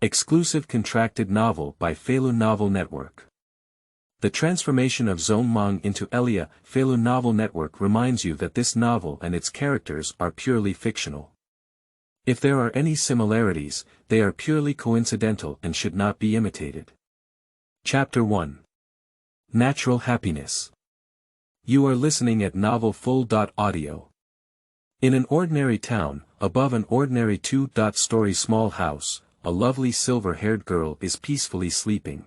Exclusive contracted novel by Feilu Novel Network. The transformation of Zongmang into Elia. Feilu Novel Network reminds you that this novel and its characters are purely fictional. If there are any similarities, they are purely coincidental and should not be imitated. Chapter 1. Natural Happiness. You are listening at Novel Full.audio. In an ordinary town, above an ordinary two-story small house, a lovely silver-haired girl is peacefully sleeping.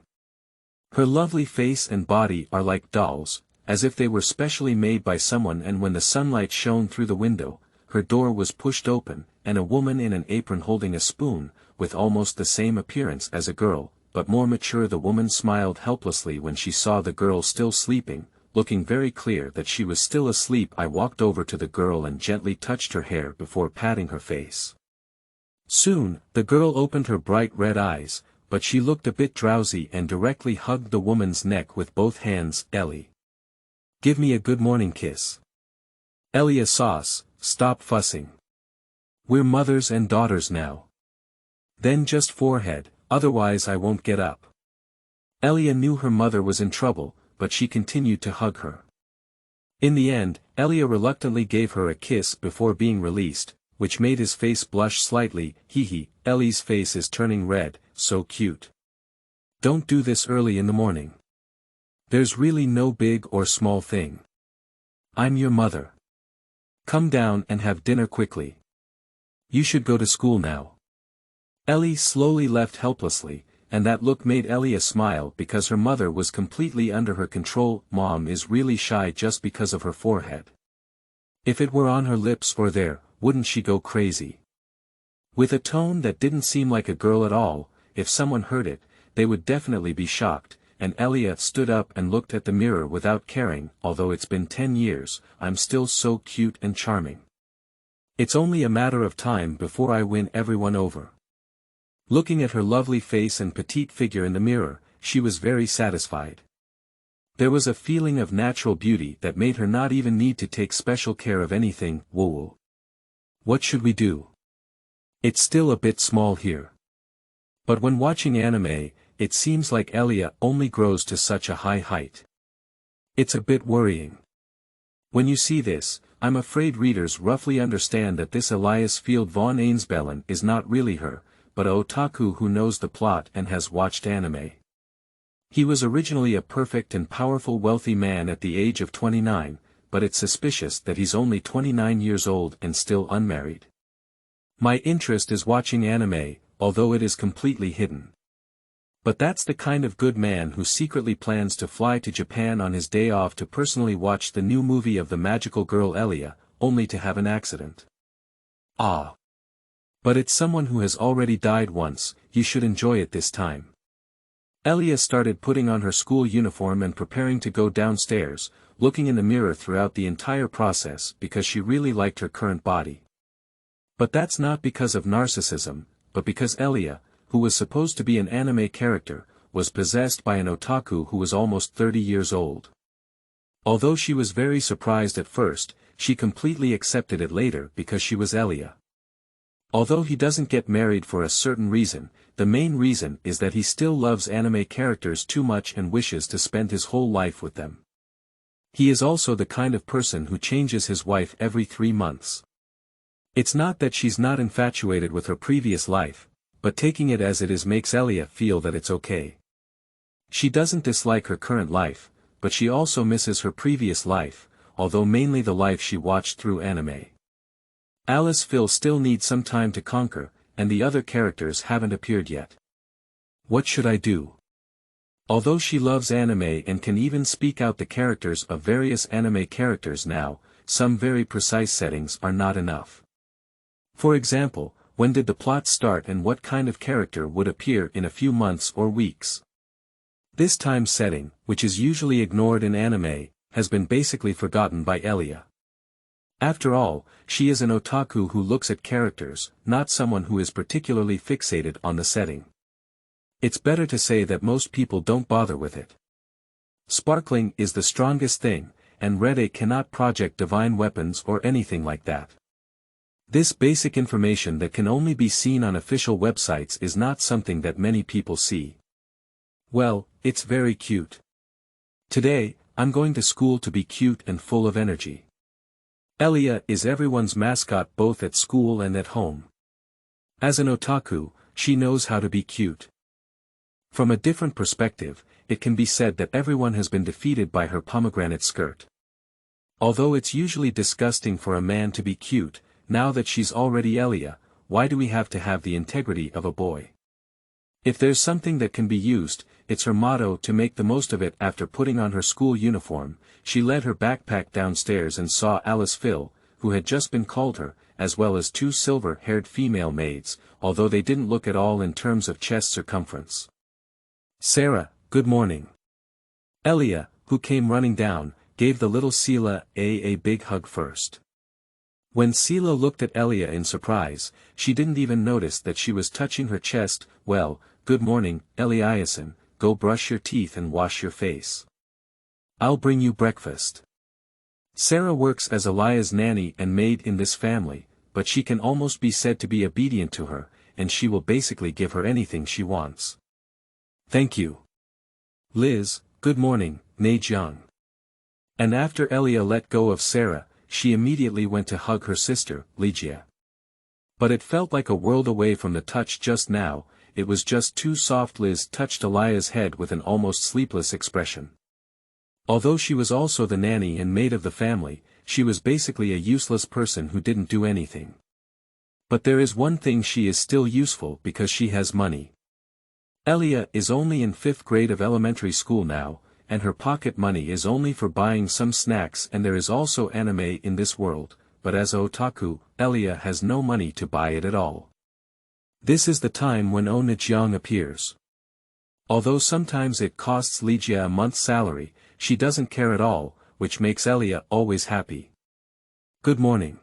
Her lovely face and body are like dolls, as if they were specially made by someone, and when the sunlight shone through the window, her door was pushed open, and a woman in an apron holding a spoon, with almost the same appearance as a girl, but more mature. The woman smiled helplessly when she saw the girl still sleeping, looking very clear that she was still asleep. I walked over to the girl and gently touched her hair before patting her face. Soon, the girl opened her bright red eyes, but she looked a bit drowsy and directly hugged the woman's neck with both hands. Ellie. Give me a good morning kiss. Elia sauce, stop fussing. We're mothers and daughters now. Then just forehead, otherwise I won't get up. Elia knew her mother was in trouble, but she continued to hug her. In the end, Elia reluctantly gave her a kiss before being released, which made his face blush slightly. Hee, Ellie's face is turning red, so cute. Don't do this early in the morning. There's really no big or small thing. I'm your mother. Come down and have dinner quickly. You should go to school now. Ellie slowly left helplessly, and that look made Elia smile because her mother was completely under her control. Mom is really shy just because of her forehead. If it were on her lips or there, wouldn't she go crazy? With a tone that didn't seem like a girl at all, if someone heard it, they would definitely be shocked, and Elia stood up and looked at the mirror without caring. Although it's been 10 years, I'm still so cute and charming. It's only a matter of time before I win everyone over. Looking at her lovely face and petite figure in the mirror, she was very satisfied. There was a feeling of natural beauty that made her not even need to take special care of anything. Whoa. What should we do? It's still a bit small here. But when watching anime, it seems like Elia only grows to such a high height. It's a bit worrying. When you see this, I'm afraid readers roughly understand that this Elias Field von Ainsbellen is not really her, but a otaku who knows the plot and has watched anime. He was originally a perfect and powerful wealthy man at the age of 29, but it's suspicious that he's only 29 years old and still unmarried. My interest is watching anime, although it is completely hidden. But that's the kind of good man who secretly plans to fly to Japan on his day off to personally watch the new movie of the magical girl Elia, only to have an accident. Ah. But it's someone who has already died once. You should enjoy it this time. Elia started putting on her school uniform and preparing to go downstairs, looking in the mirror throughout the entire process because she really liked her current body. But that's not because of narcissism, but because Elia, who was supposed to be an anime character, was possessed by an otaku who was almost 30 years old. Although she was very surprised at first, she completely accepted it later because she was Elia. Although he doesn't get married for a certain reason, the main reason is that he still loves anime characters too much and wishes to spend his whole life with them. He is also the kind of person who changes his wife every 3 months. It's not that she's not infatuated with her previous life, but taking it as it is makes Elia feel that it's okay. She doesn't dislike her current life, but she also misses her previous life, although mainly the life she watched through anime. Alice Phil still needs some time to conquer, and the other characters haven't appeared yet. What should I do? Although she loves anime and can even speak out the characters of various anime characters now, some very precise settings are not enough. For example, when did the plot start and what kind of character would appear in a few months or weeks? This time setting, which is usually ignored in anime, has been basically forgotten by Elia. After all, she is an otaku who looks at characters, not someone who is particularly fixated on the setting. It's better to say that most people don't bother with it. Sparkling is the strongest thing, and Rede cannot project divine weapons or anything like that. This basic information that can only be seen on official websites is not something that many people see. Well, it's very cute. Today, I'm going to school to be cute and full of energy. Elia is everyone's mascot both at school and at home. As an otaku, she knows how to be cute. From a different perspective, it can be said that everyone has been defeated by her pomegranate skirt. Although it's usually disgusting for a man to be cute, now that she's already Elia, why do we have to have the integrity of a boy? If there's something that can be used, it's her motto to make the most of it. After putting on her school uniform, she led her backpack downstairs and saw Alice Phil, who had just been called her, as well as two silver-haired female maids, although they didn't look at all in terms of chest circumference. Sarah, good morning. Elia, who came running down, gave the little Sela a big hug first. When Sela looked at Elia in surprise, she didn't even notice that she was touching her chest. Well, good morning, Eliason, go brush your teeth and wash your face. I'll bring you breakfast. Sarah works as Elia's nanny and maid in this family, but she can almost be said to be obedient to her, and she will basically give her anything she wants. Thank you. Liz, good morning, Nae-jung. And after Elia let go of Sarah, she immediately went to hug her sister, Ligia. But it felt like a world away from the touch just now. It was just too soft. Liz touched Elia's head with an almost sleepless expression. Although she was also the nanny and maid of the family, she was basically a useless person who didn't do anything. But there is one thing: she is still useful because she has money. Elia is only in 5th grade of elementary school now, and her pocket money is only for buying some snacks, and there is also anime in this world, but as a otaku, Elia has no money to buy it at all. This is the time when Nae-jung appears. Although sometimes it costs Ligia a month's salary, she doesn't care at all, which makes Elia always happy. Good morning.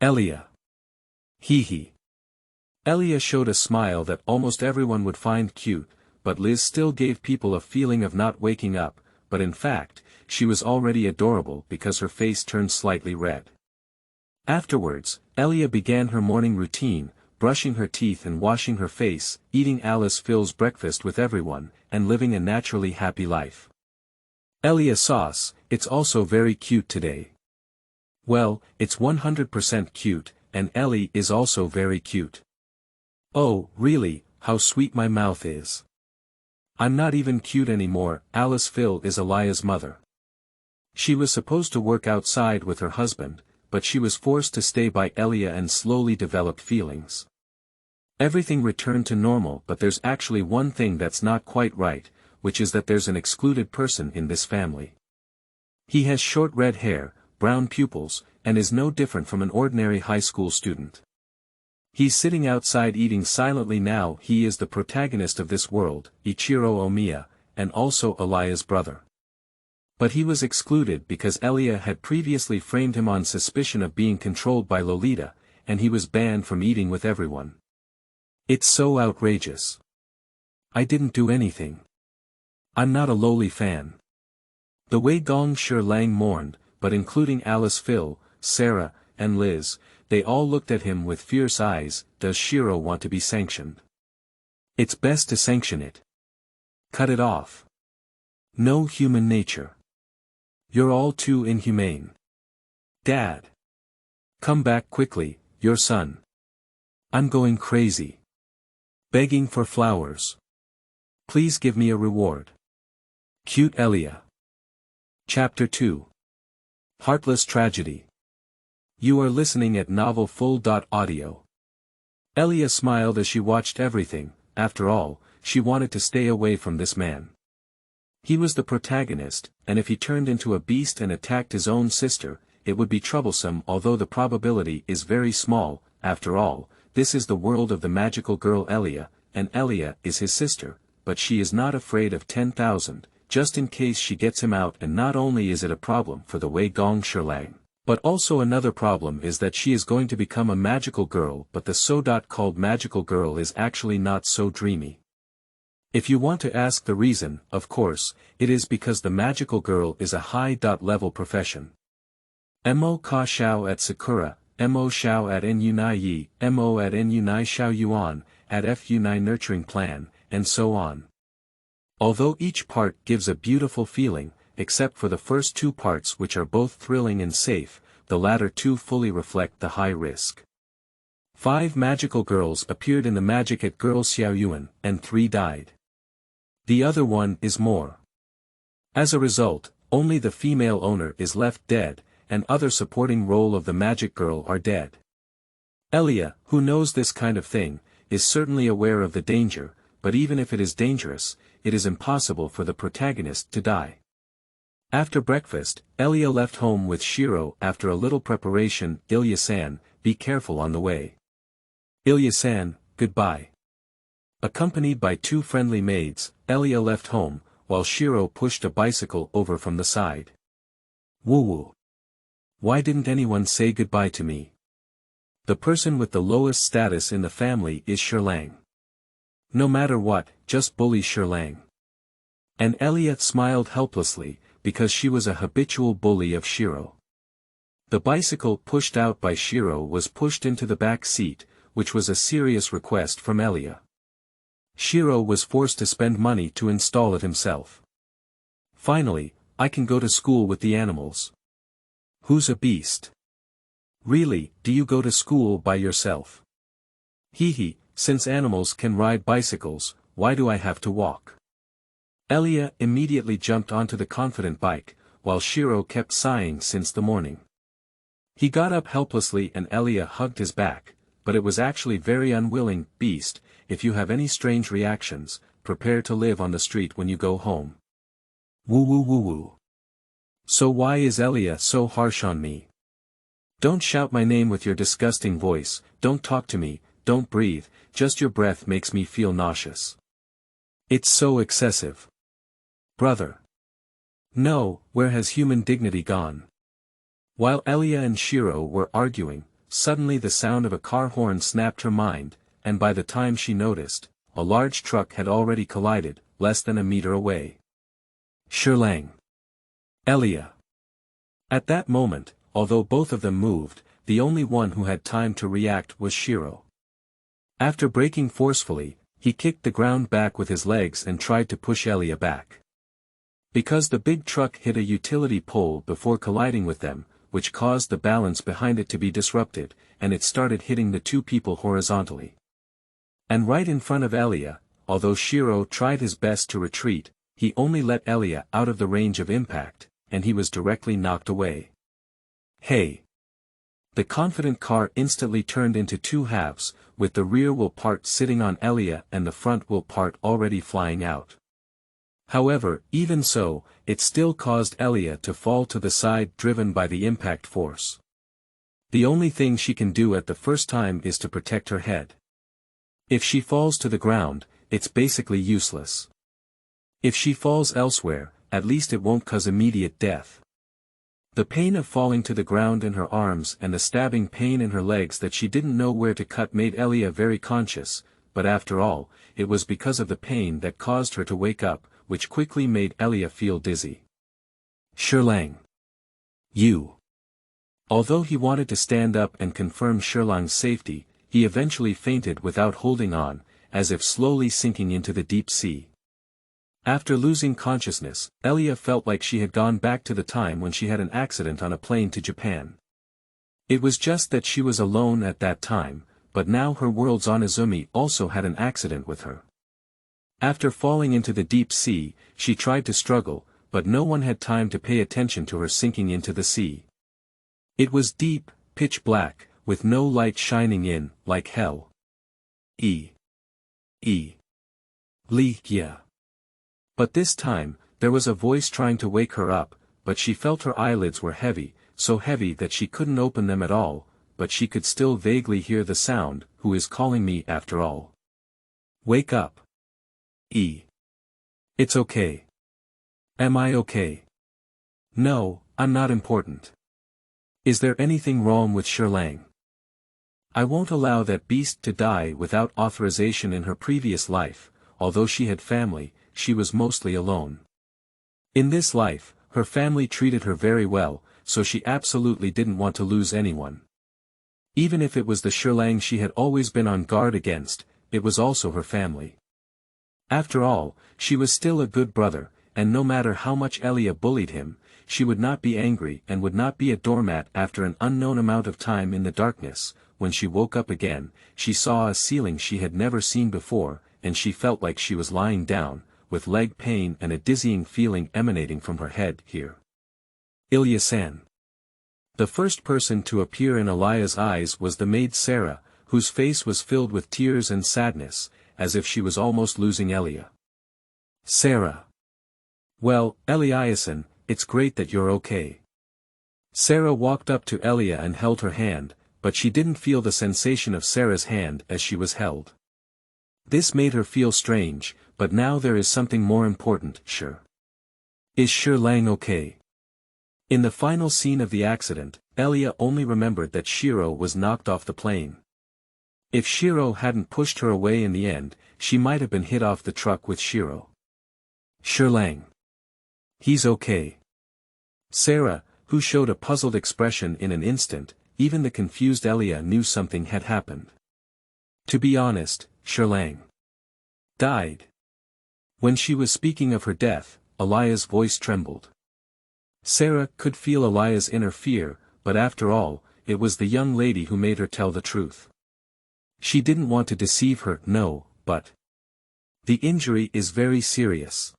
Elia. Hee hee. Elia showed a smile that almost everyone would find cute, but Liz still gave people a feeling of not waking up, but in fact, she was already adorable because her face turned slightly red. Afterwards, Elia began her morning routine, brushing her teeth and washing her face, eating Alice Phil's breakfast with everyone, and living a naturally happy life. Elia sauce, it's also very cute today. Well, it's 100% cute, and Ellie is also very cute. Oh, really, how sweet my mouth is. I'm not even cute anymore. Alice Phil is Elia's mother. She was supposed to work outside with her husband, but she was forced to stay by Elia and slowly developed feelings. Everything returned to normal, but there's actually one thing that's not quite right, which is that there's an excluded person in this family. He has short red hair, brown pupils, and is no different from an ordinary high school student. He's sitting outside eating silently now. He is the protagonist of this world, Ichiro Omiya, and also Elia's brother. But he was excluded because Elia had previously framed him on suspicion of being controlled by Lolita, and he was banned from eating with everyone. It's so outrageous. I didn't do anything. I'm not a Loli fan. The way Gong Shi-lang mourned, but including Alice Phil, Sarah, and Liz, they all looked at him with fierce eyes. Does Shiro want to be sanctioned? It's best to sanction it. Cut it off. No human nature. You're all too inhumane. Dad. Come back quickly, your son. I'm going crazy. Begging for flowers. Please give me a reward. Cute Elia. Chapter 2. Heartless Tragedy. You are listening at novelfull.audio. Elia smiled as she watched everything. After all, she wanted to stay away from this man. He was the protagonist, and if he turned into a beast and attacked his own sister, it would be troublesome, although the probability is very small. After all, this is the world of the magical girl Elia, and Elia is his sister, but she is not afraid of 10,000, just in case she gets him out. And not only is it a problem for the Wei Gong Shi-lang, but also another problem is that she is going to become a magical girl, but the so-called magical girl is actually not so dreamy. If you want to ask the reason, of course, it is because the magical girl is a high-level profession. Mo Ka Shao at Sakura, mo xiao at nu nai yi, mo at nu nai xiao yuan, at fu nai nurturing plan, and so on. Although each part gives a beautiful feeling, except for the first two parts which are both thrilling and safe, the latter two fully reflect the high risk. 5 magical girls appeared in the Magic at Girls Xiaoyuan, and 3 died. The other one is more. As a result, only the female owner is left dead, and other supporting role of the magic girl are dead. Elia, who knows this kind of thing, is certainly aware of the danger, but even if it is dangerous, it is impossible for the protagonist to die. After breakfast, Elia left home with Shiro. After a little preparation. Ilya-san, be careful on the way. Ilya-san, goodbye. Accompanied by 2 friendly maids, Elia left home, while Shiro pushed a bicycle over from the side. Woo-woo. Why didn't anyone say goodbye to me? The person with the lowest status in the family is Shirlang. No matter what, just bully Shirlang. And Elia smiled helplessly, because she was a habitual bully of Shiro. The bicycle pushed out by Shiro was pushed into the back seat, which was a serious request from Elia. Shiro was forced to spend money to install it himself. Finally, I can go to school with the animals. Who's a beast? Really, do you go to school by yourself? Hee, since animals can ride bicycles, why do I have to walk? Elia immediately jumped onto the confident bike, while Shiro kept sighing since the morning. He got up helplessly and Elia hugged his back, but it was actually very unwilling. Beast, if you have any strange reactions, prepare to live on the street when you go home. Woo. So why is Elia so harsh on me? Don't shout my name with your disgusting voice, don't talk to me, don't breathe, just your breath makes me feel nauseous. It's so excessive. Brother. No, where has human dignity gone? While Elia and Shiro were arguing, suddenly the sound of a car horn snapped her mind, and by the time she noticed, a large truck had already collided, less than a meter away. Shirlang. Elia. At that moment, although both of them moved, the only one who had time to react was Shiro. After braking forcefully, he kicked the ground back with his legs and tried to push Elia back. Because the big truck hit a utility pole before colliding with them, which caused the balance behind it to be disrupted, and it started hitting the 2 people horizontally. And right in front of Elia, although Shiro tried his best to retreat, he only let Elia out of the range of impact, and he was directly knocked away. Hey! The confident car instantly turned into 2 halves, with the rear wheel part sitting on Elia and the front wheel part already flying out. However, even so, it still caused Elia to fall to the side driven by the impact force. The only thing she can do at the first time is to protect her head. If she falls to the ground, it's basically useless. If she falls elsewhere, at least it won't cause immediate death. The pain of falling to the ground in her arms and the stabbing pain in her legs that she didn't know where to cut made Elia very conscious, but after all, it was because of the pain that caused her to wake up, which quickly made Elia feel dizzy. Shirlang. You. Although he wanted to stand up and confirm Shirlang's safety, he eventually fainted without holding on, as if slowly sinking into the deep sea. After losing consciousness, Elia felt like she had gone back to the time when she had an accident on a plane to Japan. It was just that she was alone at that time, but now her world's Onizumi also had an accident with her. After falling into the deep sea, she tried to struggle, but no one had time to pay attention to her sinking into the sea. It was deep, pitch black, with no light shining in, like hell. Li, yeah. But this time, there was a voice trying to wake her up, but she felt her eyelids were heavy, so heavy that she couldn't open them at all, but she could still vaguely hear the sound, who is calling me after all? Wake up. It's okay. Am I okay? No, I'm not important. Is there anything wrong with Shirlang? I won't allow that beast to die without authorization. In her previous life, although she had family, she was mostly alone. In this life, her family treated her very well, so she absolutely didn't want to lose anyone. Even if it was the Shirlang she had always been on guard against, it was also her family. After all, she was still a good brother, and no matter how much Elia bullied him, she would not be angry and would not be a doormat. After an unknown amount of time in the darkness, when she woke up again, she saw a ceiling she had never seen before, and she felt like she was lying down, with leg pain and a dizzying feeling emanating from her head. Here. Ilya-san. The first person to appear in Elia's eyes was the maid Sarah, whose face was filled with tears and sadness, as if she was almost losing Elia. Sarah. Well, Eliasan, it's great that you're okay. Sarah walked up to Elia and held her hand, but she didn't feel the sensation of Sarah's hand as she was held. This made her feel strange, but now there is something more important. Sure. Is Shirlang okay? In the final scene of the accident, Elia only remembered that Shiro was knocked off the plane. If Shiro hadn't pushed her away in the end, she might have been hit off the truck with Shiro. Shirlang. He's okay. Sarah, who showed a puzzled expression in an instant, even the confused Elia knew something had happened. To be honest, Shirlang died. When she was speaking of her death, Elia's voice trembled. Sarah could feel Elia's inner fear, but after all, it was the young lady who made her tell the truth. She didn't want to deceive her, no, but the injury is very serious.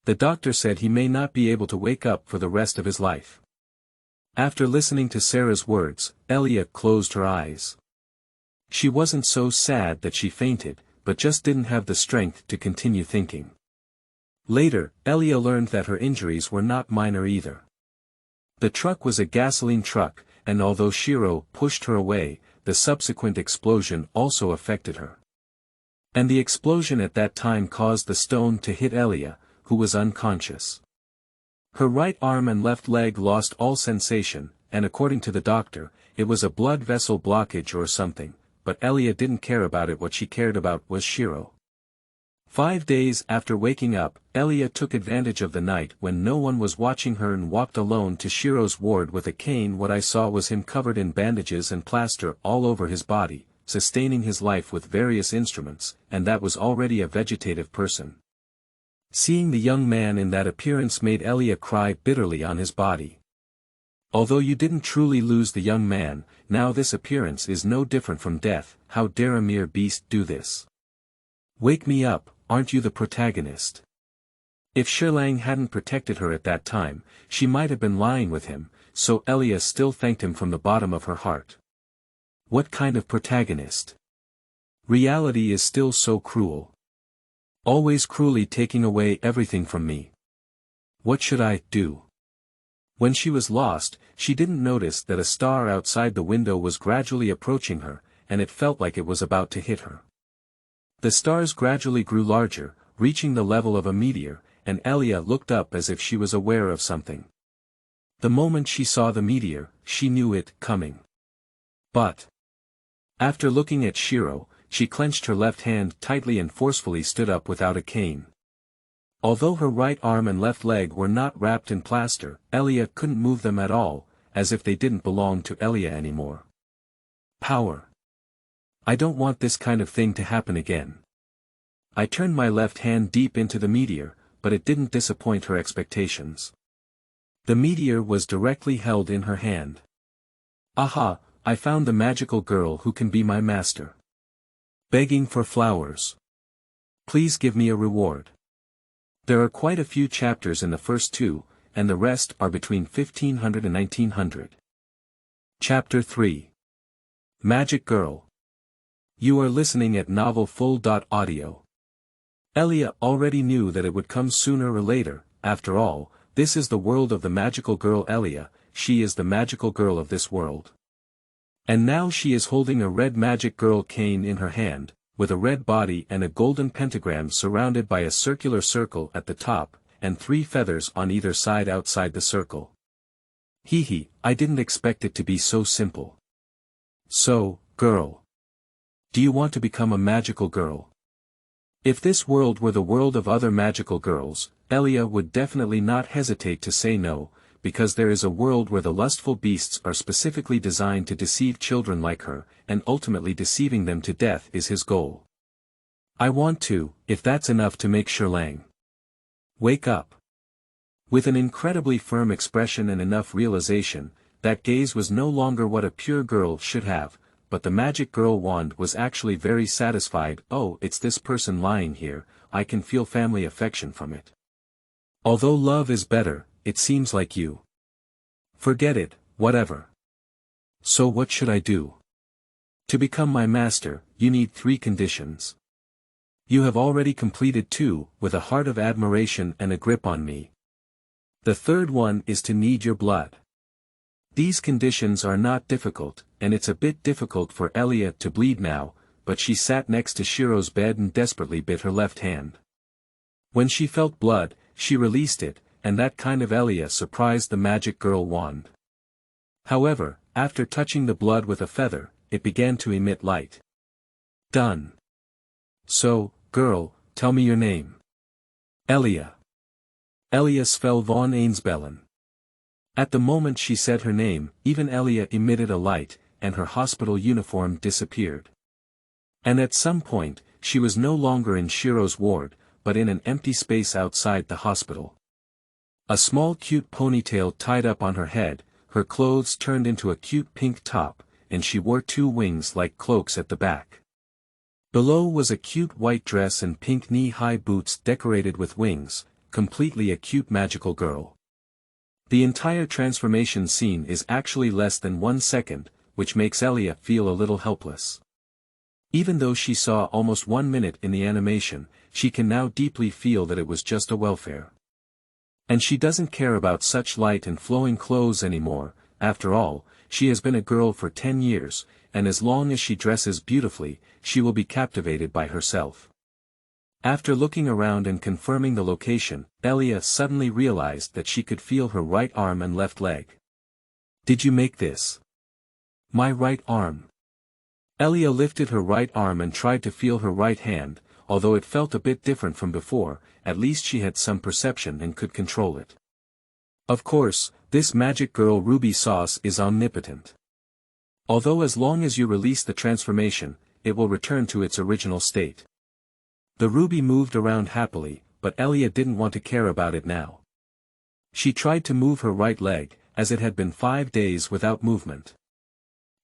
The doctor said he may not be able to wake up for the rest of his life. After listening to Sarah's words, Elia closed her eyes. She wasn't so sad that she fainted, but just didn't have the strength to continue thinking. Later, Elia learned that her injuries were not minor either. The truck was a gasoline truck, and although Shiro pushed her away, the subsequent explosion also affected her. And the explosion at that time caused the stone to hit Elia, who was unconscious. Her right arm and left leg lost all sensation, and according to the doctor, it was a blood vessel blockage or something, but Elia didn't care about it. What she cared about was Shiro. 5 days after waking up, Elia took advantage of the night when no one was watching her and walked alone to Shiro's ward with a cane. What I saw was him covered in bandages and plaster all over his body, sustaining his life with various instruments, and that was already a vegetative person. Seeing the young man in that appearance made Elia cry bitterly on his body. Although you didn't truly lose the young man, now this appearance is no different from death. How dare a mere beast do this? Wake me up, aren't you the protagonist? If Shirlang hadn't protected her at that time, she might have been lying with him, so Elia still thanked him from the bottom of her heart. What kind of protagonist? Reality is still so cruel. Always cruelly taking away everything from me. What should I do? When she was lost, she didn't notice that a star outside the window was gradually approaching her, and it felt like it was about to hit her. The stars gradually grew larger, reaching the level of a meteor, and Elia looked up as if she was aware of something. The moment she saw the meteor, she knew it coming. But after looking at Shiro, she clenched her left hand tightly and forcefully stood up without a cane. Although her right arm and left leg were not wrapped in plaster, Elia couldn't move them at all, as if they didn't belong to Elia anymore. Power. I don't want this kind of thing to happen again. I turned my left hand deep into the meteor, but it didn't disappoint her expectations. The meteor was directly held in her hand. Aha, I found the magical girl who can be my master. Begging for flowers. Please give me a reward. There are quite a few chapters in the first two, and the rest are between 1500 and 1900. Chapter 3. Magic Girl. You are listening at novelfull.audio. Elia already knew that it would come sooner or later. After all, this is the world of the magical girl Elia, she is the magical girl of this world. And now she is holding a red magic girl cane in her hand, with a red body and a golden pentagram surrounded by a circular circle at the top, and 3 feathers on either side outside the circle. Hee, I didn't expect it to be so simple. So, girl. Do you want to become a magical girl? If this world were the world of other magical girls, Elia would definitely not hesitate to say no, because there is a world where the lustful beasts are specifically designed to deceive children like her, and ultimately deceiving them to death is his goal. I want to, if that's enough to make Sherlang wake up. With an incredibly firm expression and enough realization, that gaze was no longer what a pure girl should have, but the magic girl wand was actually very satisfied. Oh, it's this person lying here, I can feel family affection from it. Although love is better, it seems like you. Forget it, whatever. So what should I do? To become my master, you need 3 conditions. You have already completed 2, with a heart of admiration and a grip on me. The third one is to need your blood. These conditions are not difficult, and it's a bit difficult for Elia to bleed now, but she sat next to Shiro's bed and desperately bit her left hand. When she felt blood, she released it, and that kind of Elia surprised the magic girl wand. However, after touching the blood with a feather, it began to emit light. Done. So, girl, tell me your name. Elia. Elia Svel von Ainsbellen. At the moment she said her name, even Elia emitted a light, and her hospital uniform disappeared. And at some point, she was no longer in Shiro's ward, but in an empty space outside the hospital. A small cute ponytail tied up on her head, her clothes turned into a cute pink top, and she wore 2 wings like cloaks at the back. Below was a cute white dress and pink knee-high boots decorated with wings, completely a cute magical girl. The entire transformation scene is actually less than 1 second, which makes Elia feel a little helpless. Even though she saw almost 1 minute in the animation, she can now deeply feel that it was just a welfare. And she doesn't care about such light and flowing clothes anymore. After all, she has been a girl for 10 years, and as long as she dresses beautifully, she will be captivated by herself. After looking around and confirming the location, Elia suddenly realized that she could feel her right arm and left leg. Did you make this? My right arm. Elia lifted her right arm and tried to feel her right hand, although it felt a bit different from before, at least she had some perception and could control it. Of course, this magic girl Ruby Sauce is omnipotent. Although as long as you release the transformation, it will return to its original state. The ruby moved around happily, but Elia didn't want to care about it now. She tried to move her right leg, as it had been 5 days without movement.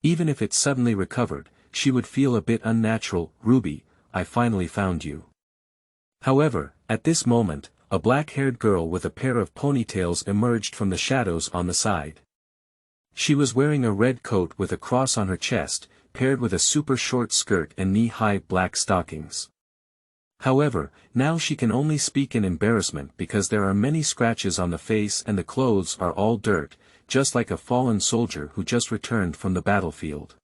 Even if it suddenly recovered, she would feel a bit unnatural. Ruby, I finally found you. However, at this moment, a black-haired girl with a pair of ponytails emerged from the shadows on the side. She was wearing a red coat with a cross on her chest, paired with a super short skirt and knee-high black stockings. However, now she can only speak in embarrassment because there are many scratches on the face and the clothes are all dirt, just like a fallen soldier who just returned from the battlefield.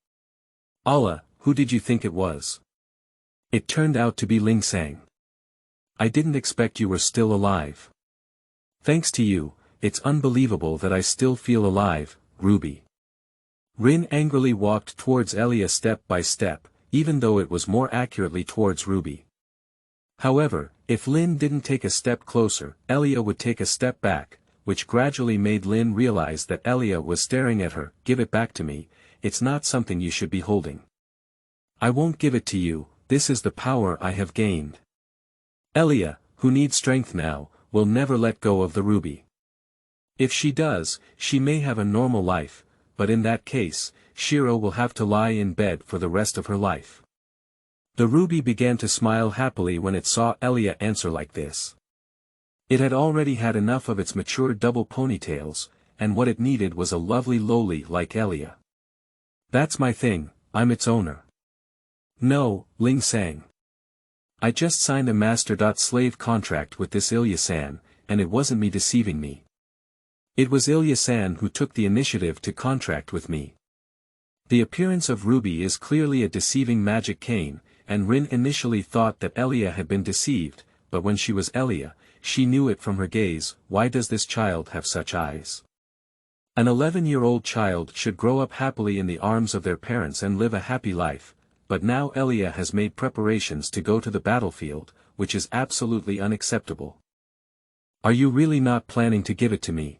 Allah, who did you think it was? It turned out to be Ling Sang. I didn't expect you were still alive. Thanks to you, it's unbelievable that I still feel alive, Ruby. Rin angrily walked towards Elia step by step, even though it was more accurately towards Ruby. However, if Lin didn't take a step closer, Elia would take a step back, which gradually made Lin realize that Elia was staring at her. Give it back to me, it's not something you should be holding. I won't give it to you, this is the power I have gained. Elia, who needs strength now, will never let go of the ruby. If she does, she may have a normal life, but in that case, Shiro will have to lie in bed for the rest of her life. The ruby began to smile happily when it saw Elia answer like this. It had already had enough of its mature double ponytails, and what it needed was a lovely loli like Elia. That's my thing, I'm its owner. No, Ling Sang. I just signed a master.slave contract with this Ilya-san, and it wasn't me deceiving me. It was Ilya-san who took the initiative to contract with me. The appearance of Ruby is clearly a deceiving magic cane, and Rin initially thought that Elia had been deceived, but when she was Elia, she knew it from her gaze. Why does this child have such eyes? An 11-year-old child should grow up happily in the arms of their parents and live a happy life, but now Elia has made preparations to go to the battlefield, which is absolutely unacceptable. Are you really not planning to give it to me?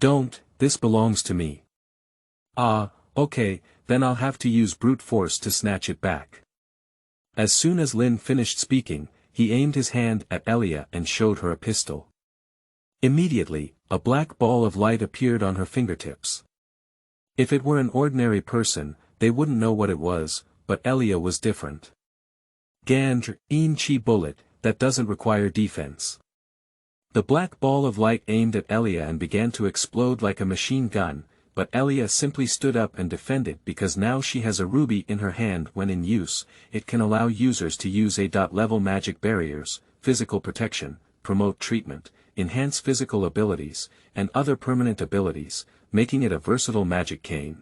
Don't, this belongs to me. Ah, okay, then I'll have to use brute force to snatch it back. As soon as Lin finished speaking, he aimed his hand at Elia and showed her a pistol. Immediately, a black ball of light appeared on her fingertips. If it were an ordinary person, they wouldn't know what it was, but Elia was different. Gandr, een chi bullet, that doesn't require defense. The black ball of light aimed at Elia and began to explode like a machine gun, but Elia simply stood up and defended because now she has a ruby in her hand. When in use, it can allow users to use A.level magic barriers, physical protection, promote treatment, enhance physical abilities, and other permanent abilities, making it a versatile magic cane.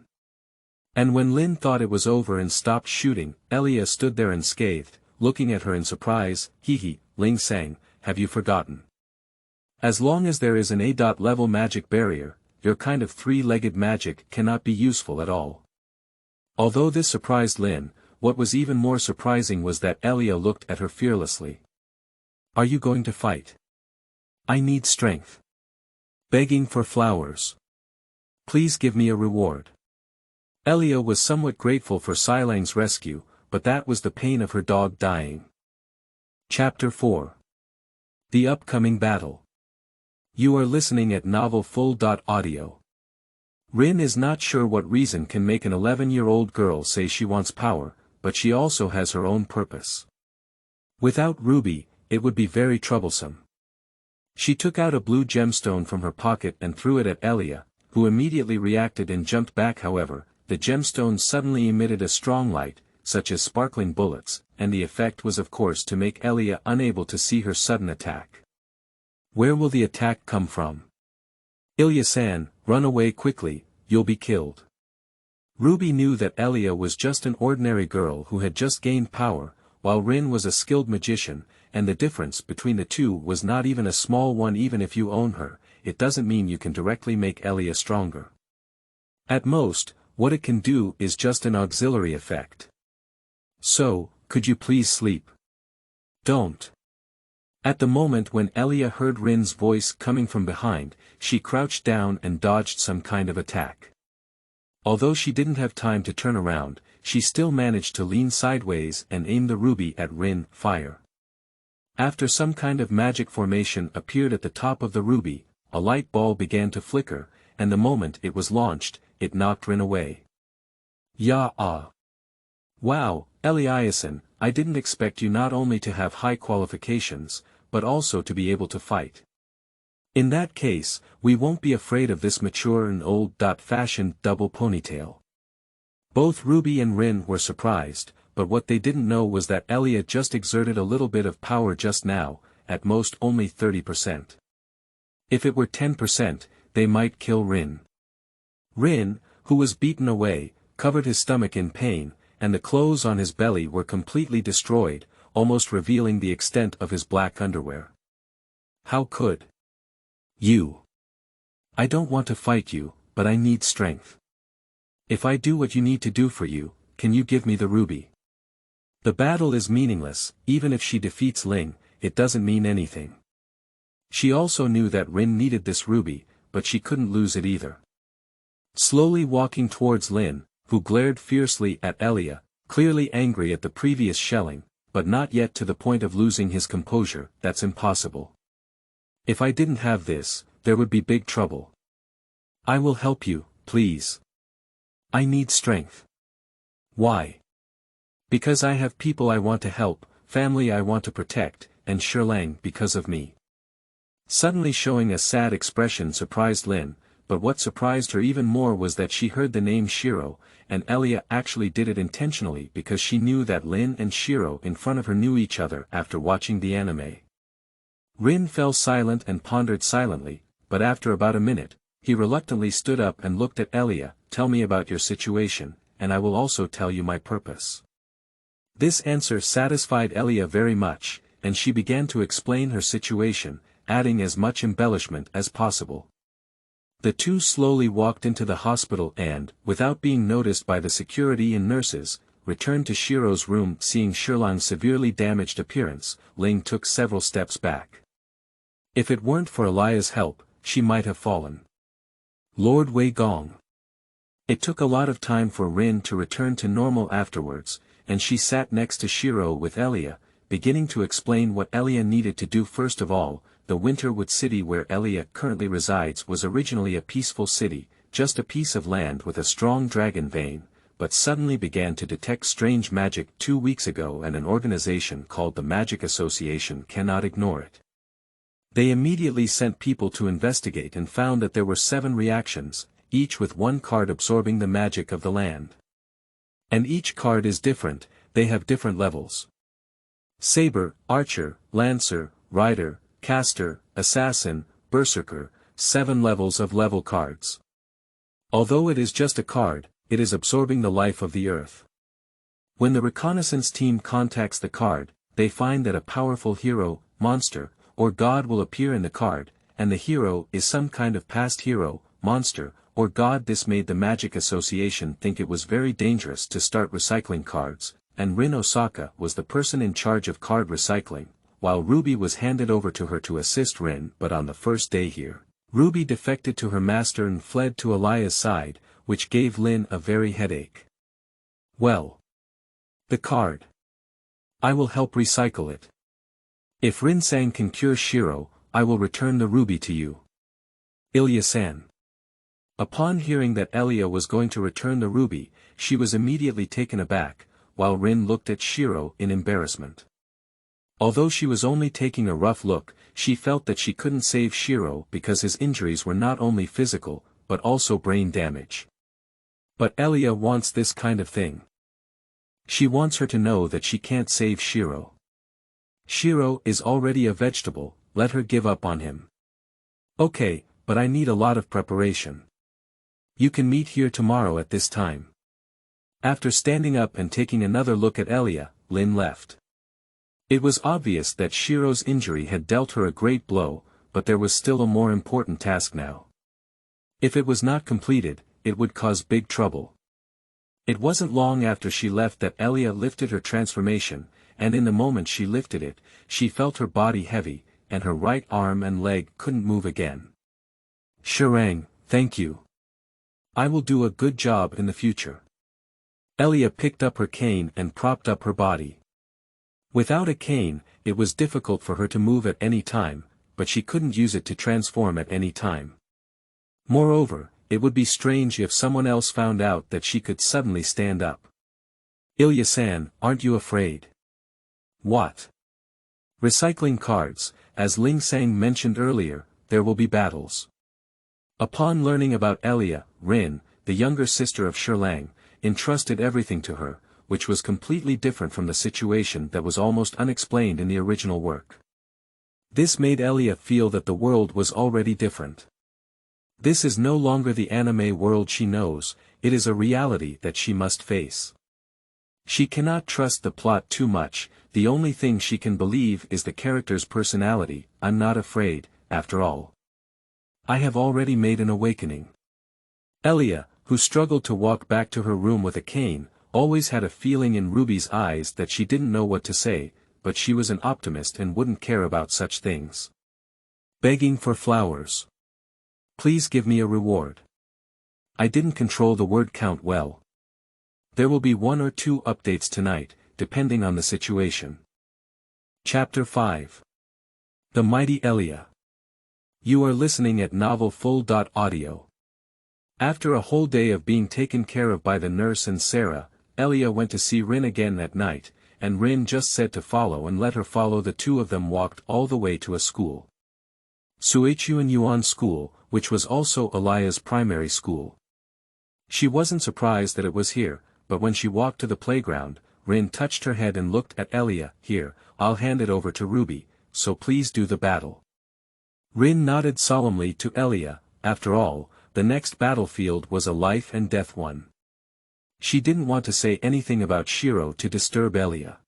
And when Lin thought it was over and stopped shooting, Elia stood there unscathed, looking at her in surprise. Hee, Ling sang, have you forgotten? As long as there is an A.level magic barrier, your kind of three-legged magic cannot be useful at all. Although this surprised Lin, what was even more surprising was that Elia looked at her fearlessly. Are you going to fight? I need strength. Begging for flowers. Please give me a reward. Elia was somewhat grateful for Silang's rescue, but that was the pain of her dog dying. Chapter 4. The upcoming battle. You are listening at Novel Full.audio. Rin is not sure what reason can make an 11-year-old girl say she wants power, but she also has her own purpose. Without Ruby, it would be very troublesome. She took out a blue gemstone from her pocket and threw it at Elia, who immediately reacted and jumped back. However, the gemstone suddenly emitted a strong light, such as sparkling bullets, and the effect was of course to make Elia unable to see her sudden attack. Where will the attack come from? Ilya-san, run away quickly, you'll be killed. Ruby knew that Elia was just an ordinary girl who had just gained power, while Rin was a skilled magician, and the difference between the two was not even a small one. Even if you own her, it doesn't mean you can directly make Elia stronger. At most, what it can do is just an auxiliary effect. So, could you please sleep? Don't. At the moment when Elia heard Rin's voice coming from behind, she crouched down and dodged some kind of attack. Although she didn't have time to turn around, she still managed to lean sideways and aim the ruby at Rin. Fire. After some kind of magic formation appeared at the top of the ruby, a light ball began to flicker, and the moment it was launched, it knocked Rin away. Wow, Eliasan, I didn't expect you not only to have high qualifications, but also to be able to fight. In that case, we won't be afraid of this mature and old-fashioned double ponytail. Both Ruby and Rin were surprised, but what they didn't know was that Elia just exerted a little bit of power just now, at most only 30%. If it were 10%, they might kill Rin. Rin, who was beaten away, covered his stomach in pain, and the clothes on his belly were completely destroyed, almost revealing the extent of his black underwear. How could you? I don't want to fight you, but I need strength. If I do what you need to do for you, can you give me the ruby? The battle is meaningless. Even if she defeats Ling, it doesn't mean anything. She also knew that Rin needed this ruby, but she couldn't lose it either. Slowly walking towards Lin, who glared fiercely at Elia, clearly angry at the previous shelling, but not yet to the point of losing his composure. That's impossible. If I didn't have this, there would be big trouble. I will help you, please. I need strength. Why? Because I have people I want to help, family I want to protect, and Sherlang because of me. Suddenly showing a sad expression surprised Lin, but what surprised her even more was that she heard the name Shiro, and Elia actually did it intentionally because she knew that Lin and Shiro in front of her knew each other after watching the anime. Rin fell silent and pondered silently, but after about a minute, he reluctantly stood up and looked at Elia. Tell me about your situation, and I will also tell you my purpose. This answer satisfied Elia very much, and she began to explain her situation, adding as much embellishment as possible. The two slowly walked into the hospital and, without being noticed by the security and nurses, returned to Shiro's room. Seeing Sherlang's severely damaged appearance, Ling took several steps back. If it weren't for Elia's help, she might have fallen. Lord Wei Gong. It took a lot of time for Rin to return to normal afterwards, and she sat next to Shiro with Elia, beginning to explain what Elia needed to do. First of all, the Winterwood city where Elia currently resides was originally a peaceful city, just a piece of land with a strong dragon vein, but suddenly began to detect strange magic 2 weeks ago, and an organization called the Magic Association cannot ignore it. They immediately sent people to investigate and found that there were 7 reactions, each with one card absorbing the magic of the land. And each card is different, they have different levels. Saber, Archer, Lancer, Rider, Caster, Assassin, Berserker, 7 levels of level cards. Although it is just a card, it is absorbing the life of the earth. When the reconnaissance team contacts the card, they find that a powerful hero, monster, or god will appear in the card, and the hero is some kind of past hero, monster, or god. This made the Magic Association think it was very dangerous to start recycling cards, and Rin Osaka was the person in charge of card recycling, while Ruby was handed over to her to assist Rin. But on the first day here, Ruby defected to her master and fled to Elia's side, which gave Lin a very headache. Well. The card. I will help recycle it. If Rin-san can cure Shiro, I will return the ruby to you. Elia-san. Upon hearing that Elia was going to return the ruby, she was immediately taken aback, while Rin looked at Shiro in embarrassment. Although she was only taking a rough look, she felt that she couldn't save Shiro because his injuries were not only physical, but also brain damage. But Elia wants this kind of thing. She wants her to know that she can't save Shiro. Shiro is already a vegetable, let her give up on him. Okay, but I need a lot of preparation. You can meet here tomorrow at this time. After standing up and taking another look at Elia, Lin left. It was obvious that Shiro's injury had dealt her a great blow, but there was still a more important task now. If it was not completed, it would cause big trouble. It wasn't long after she left that Elia lifted her transformation, and in the moment she lifted it, she felt her body heavy, and her right arm and leg couldn't move again. Shirang, thank you. I will do a good job in the future. Elia picked up her cane and propped up her body. Without a cane, it was difficult for her to move at any time, but she couldn't use it to transform at any time. Moreover, it would be strange if someone else found out that she could suddenly stand up. Elia-san, aren't you afraid? What? Recycling cards, as Ling Sang mentioned earlier, there will be battles. Upon learning about Elia, Rin, the younger sister of Shirlang, entrusted everything to her, which was completely different from the situation that was almost unexplained in the original work. This made Elia feel that the world was already different. This is no longer the anime world she knows, it is a reality that she must face. She cannot trust the plot too much, the only thing she can believe is the character's personality. I'm not afraid, after all. I have already made an awakening. Elia, who struggled to walk back to her room with a cane, always had a feeling in Ruby's eyes that she didn't know what to say, but she was an optimist and wouldn't care about such things. Begging for flowers. Please give me a reward. I didn't control the word count well. There will be 1 or 2 updates tonight, depending on the situation. Chapter 5. The Mighty Elia. You are listening at novelfull.audio. After a whole day of being taken care of by the nurse and Sarah, Elia went to see Rin again at night, and Rin just said to follow and let her follow. The two of them walked all the way to a school. Suichuan Yuan School, which was also Elia's primary school. She wasn't surprised that it was here, but when she walked to the playground, Rin touched her head and looked at Elia. Here, I'll hand it over to Ruby, so please do the battle. Rin nodded solemnly to Elia. After all, the next battlefield was a life and death one. She didn't want to say anything about Shiro to disturb Elia.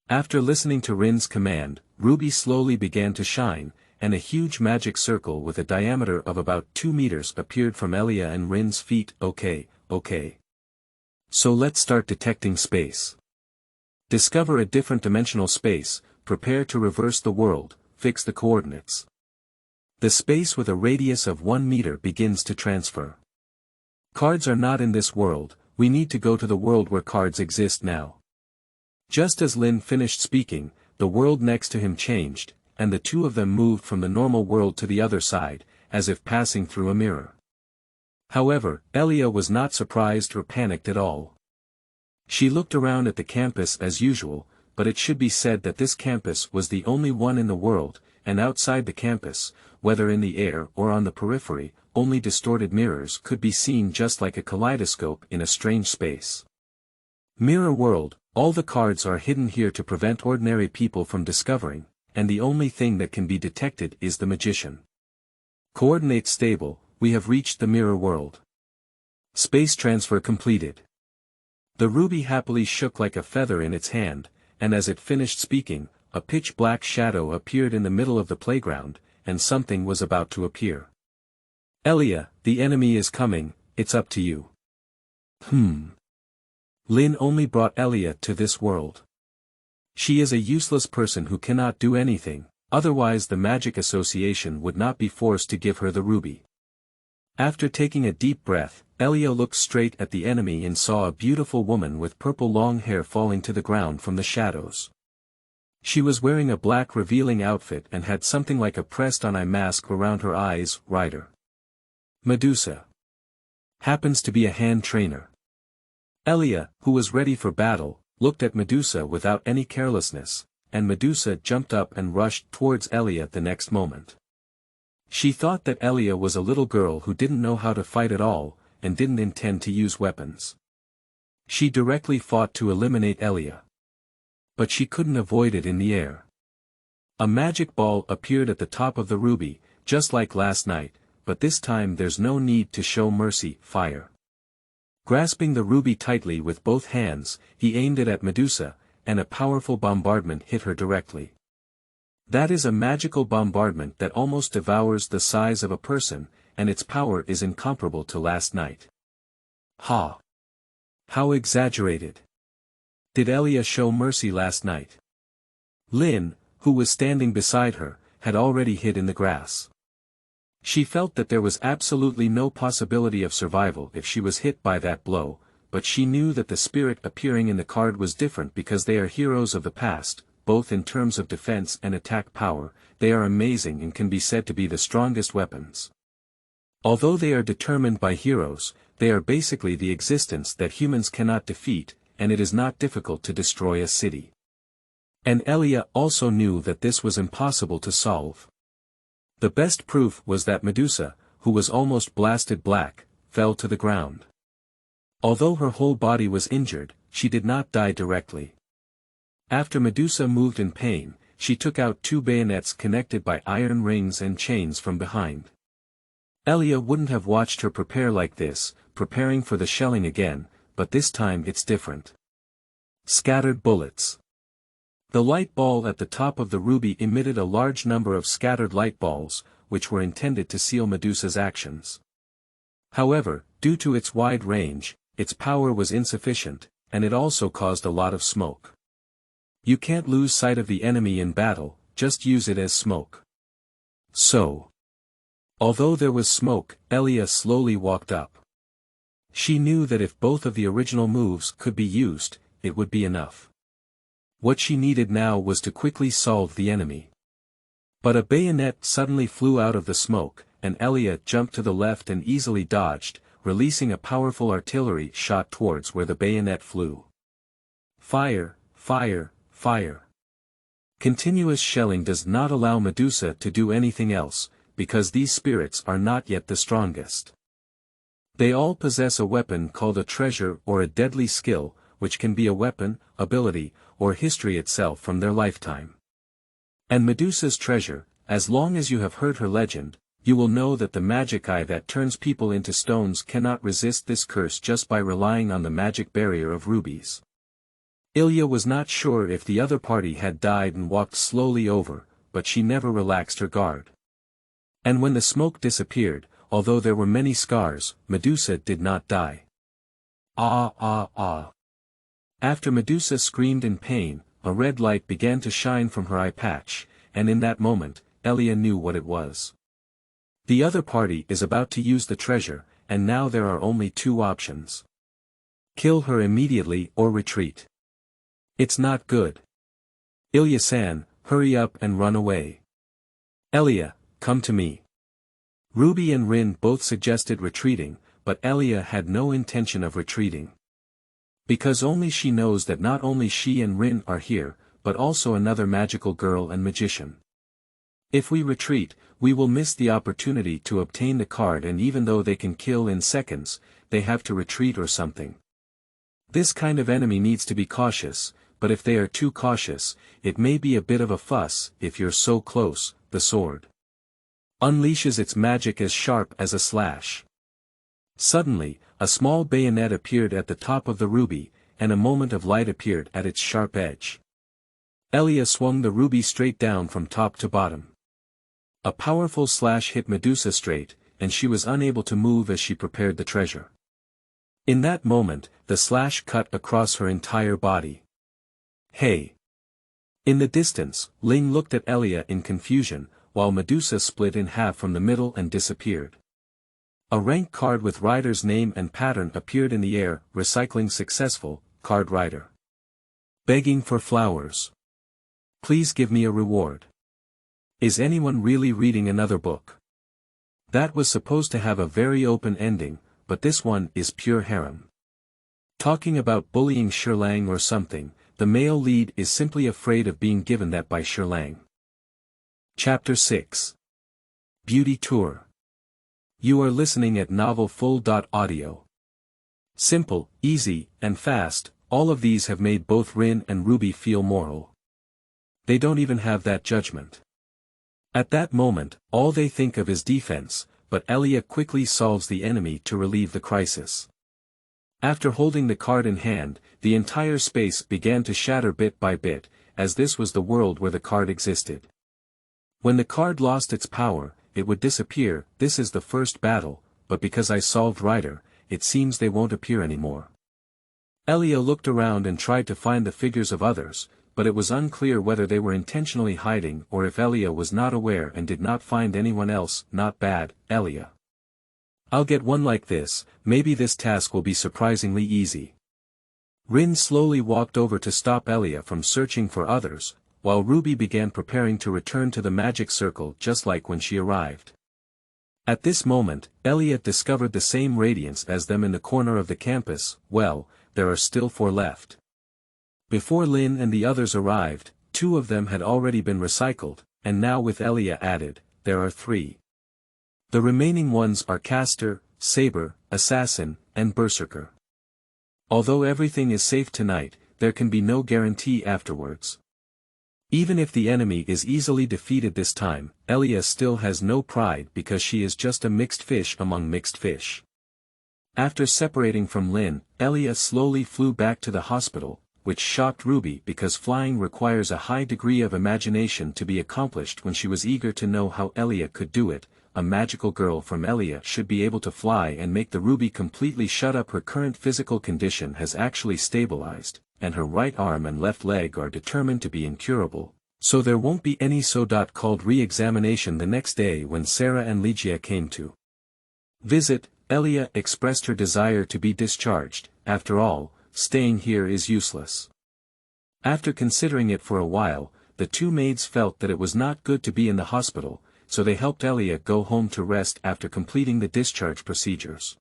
After listening to Rin's command, Ruby slowly began to shine, and a huge magic circle with a diameter of about 2 meters appeared from Elia and Rin's feet. Okay. So let's start detecting space. Discover a different dimensional space, prepare to reverse the world, fix the coordinates. The space with a radius of 1 meter begins to transfer. Cards are not in this world, we need to go to the world where cards exist now. Just as Lin finished speaking, the world next to him changed, and the two of them moved from the normal world to the other side, as if passing through a mirror. However, Elia was not surprised or panicked at all. She looked around at the campus as usual, but it should be said that this campus was the only one in the world, and outside the campus, whether in the air or on the periphery, only distorted mirrors could be seen just like a kaleidoscope in a strange space. Mirror world, all the cards are hidden here to prevent ordinary people from discovering, and the only thing that can be detected is the magician. Coordinates stable, we have reached the mirror world. Space transfer completed. The ruby happily shook like a feather in its hand, and as it finished speaking, a pitch-black shadow appeared in the middle of the playground, and something was about to appear. Elia, the enemy is coming, it's up to you. Lin only brought Elia to this world. She is a useless person who cannot do anything, otherwise the Magic Association would not be forced to give her the ruby. After taking a deep breath, Elia looked straight at the enemy and saw a beautiful woman with purple long hair falling to the ground from the shadows. She was wearing a black revealing outfit and had something like a pressed-on eye mask around her eyes. Rider. Medusa. Happens to be a hand trainer. Elia, who was ready for battle, looked at Medusa without any carelessness, and Medusa jumped up and rushed towards Elia the next moment. She thought that Elia was a little girl who didn't know how to fight at all, and didn't intend to use weapons. She directly fought to eliminate Elia. But she couldn't avoid it in the air. A magic ball appeared at the top of the ruby, just like last night, but this time there's no need to show mercy. Fire. Grasping the ruby tightly with both hands, he aimed it at Medusa, and a powerful bombardment hit her directly. That is a magical bombardment that almost devours the size of a person, and its power is incomparable to last night. Ha! How exaggerated! Did Elia show mercy last night? Lin, who was standing beside her, had already hid in the grass. She felt that there was absolutely no possibility of survival if she was hit by that blow, but she knew that the spirit appearing in the card was different because they are heroes of the past. Both in terms of defense and attack power, they are amazing and can be said to be the strongest weapons. Although they are determined by heroes, they are basically the existence that humans cannot defeat, and it is not difficult to destroy a city. And Elia also knew that this was impossible to solve. The best proof was that Medusa, who was almost blasted black, fell to the ground. Although her whole body was injured, she did not die directly. After Medusa moved in pain, she took out 2 bayonets connected by iron rings and chains from behind. Elia wouldn't have watched her prepare like this, preparing for the shelling again, but this time it's different. Scattered bullets. The light ball at the top of the ruby emitted a large number of scattered light balls, which were intended to seal Medusa's actions. However, due to its wide range, its power was insufficient, and it also caused a lot of smoke. You can't lose sight of the enemy in battle, just use it as smoke. So. Although there was smoke, Elia slowly walked up. She knew that if both of the original moves could be used, it would be enough. What she needed now was to quickly solve the enemy. But a bayonet suddenly flew out of the smoke, and Elia jumped to the left and easily dodged, releasing a powerful artillery shot towards where the bayonet flew. Fire, fire, fire. Continuous shelling does not allow Medusa to do anything else, because these spirits are not yet the strongest. They all possess a weapon called a treasure or a deadly skill, which can be a weapon, ability, or history itself from their lifetime. And Medusa's treasure, as long as you have heard her legend, you will know that the magic eye that turns people into stones cannot resist this curse just by relying on the magic barrier of rubies. Elia was not sure if the other party had died and walked slowly over, but she never relaxed her guard. And when the smoke disappeared, although there were many scars, Medusa did not die. Ah ah ah. After Medusa screamed in pain, a red light began to shine from her eye patch, and in that moment, Elia knew what it was. The other party is about to use the treasure, and now there are only two options. Kill her immediately or retreat. It's not good. Elia-san, hurry up and run away. Elia, come to me. Ruby and Rin both suggested retreating, but Elia had no intention of retreating. Because only she knows that not only she and Rin are here, but also another magical girl and magician. If we retreat, we will miss the opportunity to obtain the card, and even though they can kill in seconds, they have to retreat or something. This kind of enemy needs to be cautious, but if they are too cautious, it may be a bit of a fuss. If you're so close, the sword unleashes its magic as sharp as a slash. Suddenly, a small bayonet appeared at the top of the ruby, and a moment of light appeared at its sharp edge. Elia swung the ruby straight down from top to bottom. A powerful slash hit Medusa straight, and she was unable to move as she prepared the treasure. In that moment, the slash cut across her entire body. Hey! In the distance, Ling looked at Elia in confusion, while Medusa split in half from the middle and disappeared. A rank card with rider's name and pattern appeared in the air. Recycling successful, card rider. Begging for flowers. Please give me a reward. Is anyone really reading another book? That was supposed to have a very open ending, but this one is pure harem. Talking about bullying Shirlang or something, the male lead is simply afraid of being given that by Shirlang. Chapter 6. Beauty Tour. You are listening at novelfull.audio. Simple, easy, and fast, all of these have made both Rin and Ruby feel moral. They don't even have that judgment. At that moment, all they think of is defense, but Elia quickly solves the enemy to relieve the crisis. After holding the card in hand, the entire space began to shatter bit by bit, as this was the world where the card existed. When the card lost its power, it would disappear. This is the first battle, but because I solved Rider, it seems they won't appear anymore. Elia looked around and tried to find the figures of others, but it was unclear whether they were intentionally hiding or if Elia was not aware and did not find anyone else. Not bad, Elia. I'll get one like this. Maybe this task will be surprisingly easy. Rin slowly walked over to stop Elia from searching for others, while Ruby began preparing to return to the magic circle just like when she arrived. At this moment, Elliot discovered the same radiance as them in the corner of the campus. Well, there are still 4 left. Before Lin and the others arrived, 2 of them had already been recycled, and now with Elia added, there are 3. The remaining ones are Caster, Saber, Assassin, and Berserker. Although everything is safe tonight, there can be no guarantee afterwards. Even if the enemy is easily defeated this time, Elia still has no pride because she is just a mixed fish among mixed fish. After separating from Lin, Elia slowly flew back to the hospital, which shocked Ruby because flying requires a high degree of imagination to be accomplished. When she was eager to know how Elia could do it, a magical girl from Elia should be able to fly and make the Ruby completely shut up. Her current physical condition has actually stabilized, and her right arm and left leg are determined to be incurable, so there won't be any so-called re-examination the next day. When Sarah and Ligia came to visit, Elia expressed her desire to be discharged. After all, staying here is useless. After considering it for a while, the 2 maids felt that it was not good to be in the hospital, so they helped Elia go home to rest after completing the discharge procedures.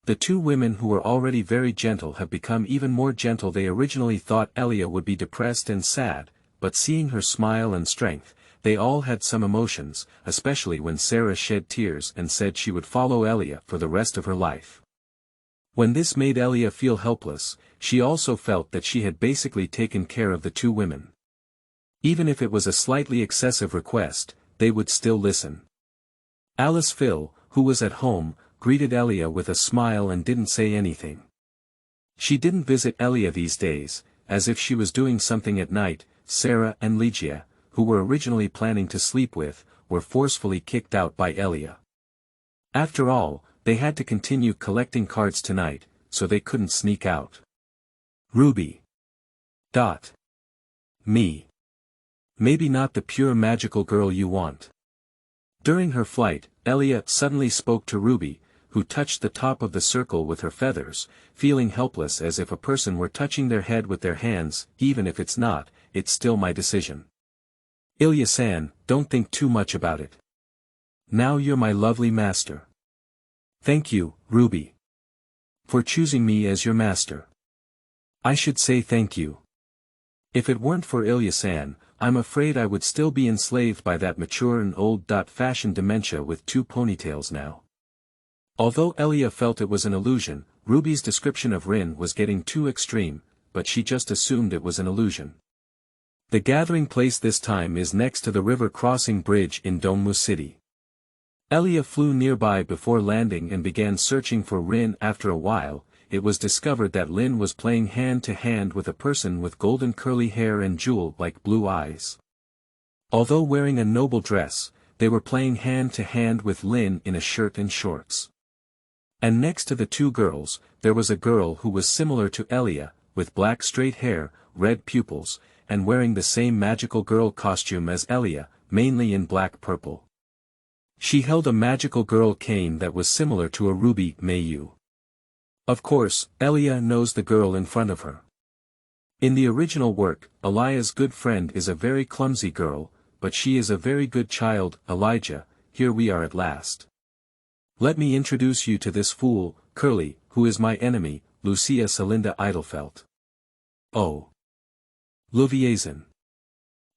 The 2 women who were already very gentle have become even more gentle. They originally thought Elia would be depressed and sad, but seeing her smile and strength, they all had some emotions, especially when Sarah shed tears and said she would follow Elia for the rest of her life. When this made Elia feel helpless, she also felt that she had basically taken care of the 2 women. Even if it was a slightly excessive request, they would still listen. Alice Phil, who was at home, greeted Elia with a smile and didn't say anything. She didn't visit Elia these days, as if she was doing something at night. Sarah and Ligia, who were originally planning to sleep with, were forcefully kicked out by Elia. After all, they had to continue collecting cards tonight, so they couldn't sneak out. Ruby. Me. Maybe not the pure magical girl you want. During her flight, Elia suddenly spoke to Ruby, who touched the top of the circle with her feathers, feeling helpless as if a person were touching their head with their hands. Even if it's not, it's still my decision. Elia-san, don't think too much about it. Now you're my lovely master. Thank you, Ruby, for choosing me as your master. I should say thank you. If it weren't for Elia-san, I'm afraid I would still be enslaved by that mature and old-fashioned dementia with 2 ponytails now. Although Elia felt it was an illusion, Ruby's description of Rin was getting too extreme, but she just assumed it was an illusion. The gathering place this time is next to the river crossing bridge in Dongmu City. Elia flew nearby before landing and began searching for Rin. After a while, it was discovered that Lin was playing hand-to-hand with a person with golden curly hair and jewel-like blue eyes. Although wearing a noble dress, they were playing hand-to-hand with Lin in a shirt and shorts. And next to the 2 girls, there was a girl who was similar to Elia, with black straight hair, red pupils, and wearing the same magical girl costume as Elia, mainly in black-purple. She held a magical girl cane that was similar to a ruby Meiyu. Of course, Elia knows the girl in front of her. In the original work, Elia's good friend is a very clumsy girl, but she is a very good child. Elijah, here we are at last. Let me introduce you to this fool, Curly, who is my enemy, Lucia Celinda Eidelfelt. Oh. Louviezin.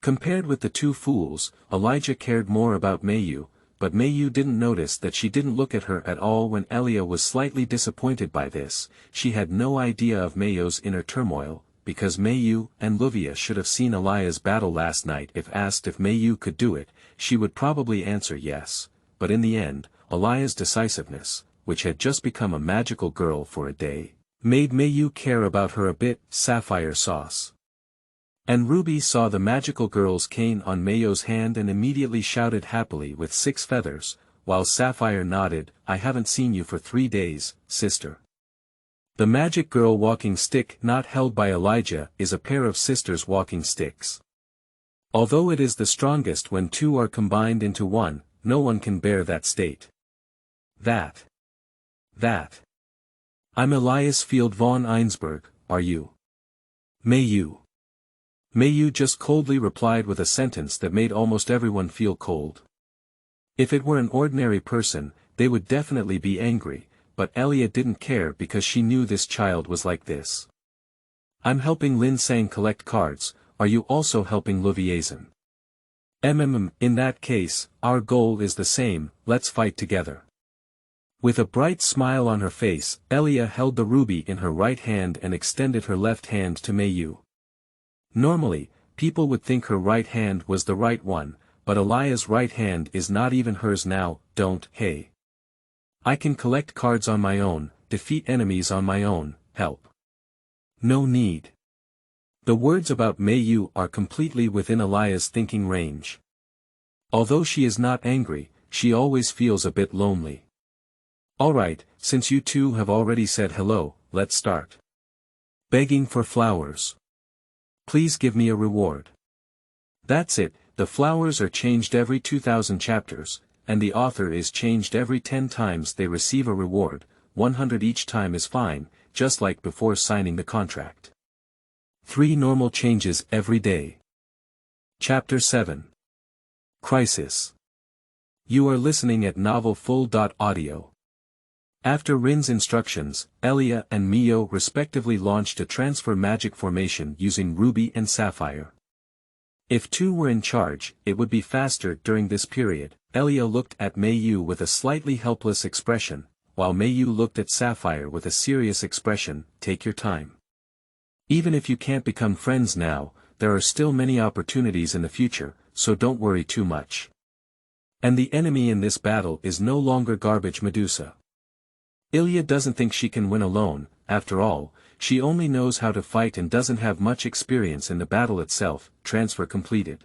Compared with the 2 fools, Elijah cared more about Meiyu, but Meiyu didn't notice that she didn't look at her at all. When Elia was slightly disappointed by this, she had no idea of Meiyu's inner turmoil, because Meiyu and Luvia should have seen Elia's battle last night. If asked if Meiyu could do it, she would probably answer yes, but in the end, Elia's decisiveness, which had just become a magical girl for a day, made Meiyu care about her a bit. Sapphire sauce. And Ruby saw the magical girl's cane on Meiyu's hand and immediately shouted happily with 6 feathers, while Sapphire nodded, I haven't seen you for 3 days, sister. The magic girl walking stick not held by Elijah is a pair of sisters walking sticks. Although it is the strongest when 2 are combined into 1, no one can bear that state. That. I'm Elias Field von Einsberg, are you? Meiyu. Meiyu just coldly replied with a sentence that made almost everyone feel cold. If it were an ordinary person, they would definitely be angry, but Elia didn't care because she knew this child was like this. I'm helping Lin Sang collect cards, are you also helping Louviezin? In that case, our goal is the same, let's fight together. With a bright smile on her face, Elia held the ruby in her right hand and extended her left hand to Meiyu. Normally, people would think her right hand was the right one, but Elia's right hand is not even hers now. Hey. I can collect cards on my own, defeat enemies on my own, help. No need. The words about Meiyu are completely within Elia's thinking range. Although she is not angry, she always feels a bit lonely. Alright, since you 2 have already said hello, let's start. Begging for flowers. Please give me a reward. That's it, the flowers are changed every 2000 chapters, and the author is changed every 10 times. They receive a reward, 100 each time is fine, just like before signing the contract. 3 normal changes every day. Chapter 7. Crisis. You are listening at novelfull.audio. After Rin's instructions, Elia and Mio respectively launched a transfer magic formation using Ruby and Sapphire. If 2 were in charge, it would be faster. During this period, Elia looked at Meiyu with a slightly helpless expression, while Meiyu looked at Sapphire with a serious expression. Take your time. Even if you can't become friends now, there are still many opportunities in the future, so don't worry too much. And the enemy in this battle is no longer Garbage Medusa. Elia doesn't think she can win alone. After all, she only knows how to fight and doesn't have much experience in the battle itself. Transfer completed.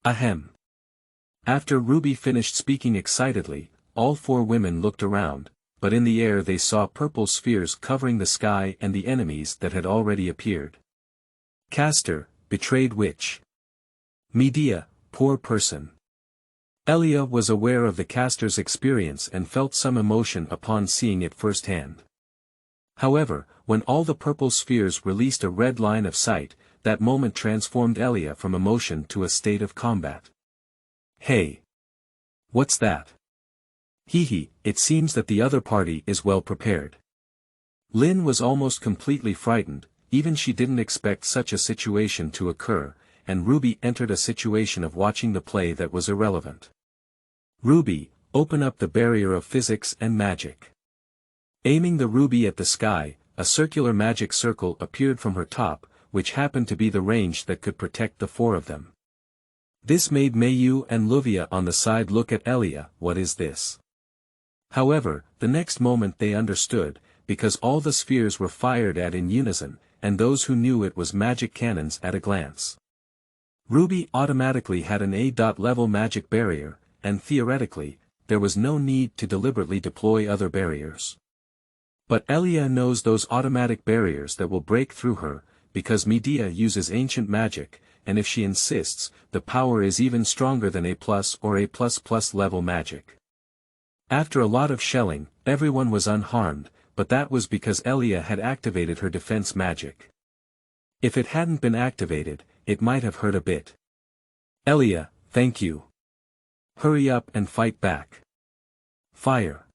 Ahem. After Ruby finished speaking excitedly, all 4 women looked around, but in the air they saw purple spheres covering the sky and the enemies that had already appeared. Castor, betrayed witch. Medea, poor person. Elia was aware of the caster's experience and felt some emotion upon seeing it firsthand. However, when all the purple spheres released a red line of sight, that moment transformed Elia from emotion to a state of combat. Hey! What's that? Hee, it seems that the other party is well prepared. Lin was almost completely frightened, even she didn't expect such a situation to occur, and Ruby entered a situation of watching the play that was irrelevant. Ruby, open up the barrier of physics and magic. Aiming the ruby at the sky, a circular magic circle appeared from her top, which happened to be the range that could protect the four of them. This made Mayu and Luvia on the side look at Elia. What is this? However, the next moment they understood, because all the spheres were fired at in unison, and those who knew it was magic cannons at a glance. Ruby automatically had an A-level magic barrier, and theoretically, there was no need to deliberately deploy other barriers. But Elia knows those automatic barriers that will break through her, because Medea uses ancient magic, and if she insists, the power is even stronger than A+ or A++ level magic. After a lot of shelling, everyone was unharmed, but that was because Elia had activated her defense magic. If it hadn't been activated, it might have hurt a bit. Elia, thank you. Hurry up and fight back. Fire.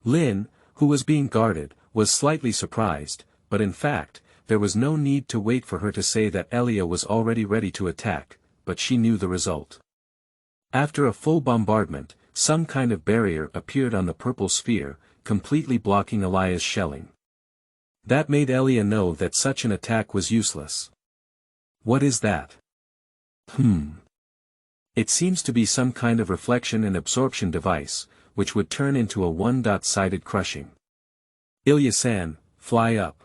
Lin, who was being guarded, was slightly surprised, but in fact, there was no need to wait for her to say that Elia was already ready to attack, but she knew the result. After a full bombardment, some kind of barrier appeared on the purple sphere, completely blocking Elia's shelling. That made Elia know that such an attack was useless. What is that? It seems to be some kind of reflection and absorption device, which would turn into a one-sided crushing. Ilya-san, fly up.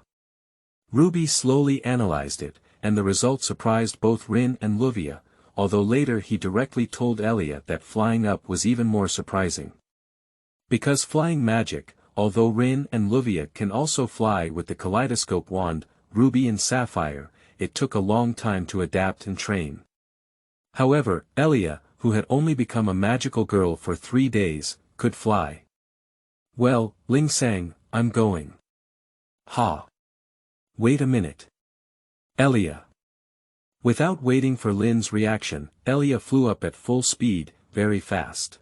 Ruby slowly analyzed it, and the result surprised both Rin and Luvia, although later he directly told Elia that flying up was even more surprising. Because flying magic, although Rin and Luvia can also fly with the kaleidoscope wand, Ruby and Sapphire, it took a long time to adapt and train. However, Elia, who had only become a magical girl for 3 days, could fly. Well, Ling Sang, I'm going. Ha! Wait a minute. Elia. Without waiting for Lin's reaction, Elia flew up at full speed, very fast.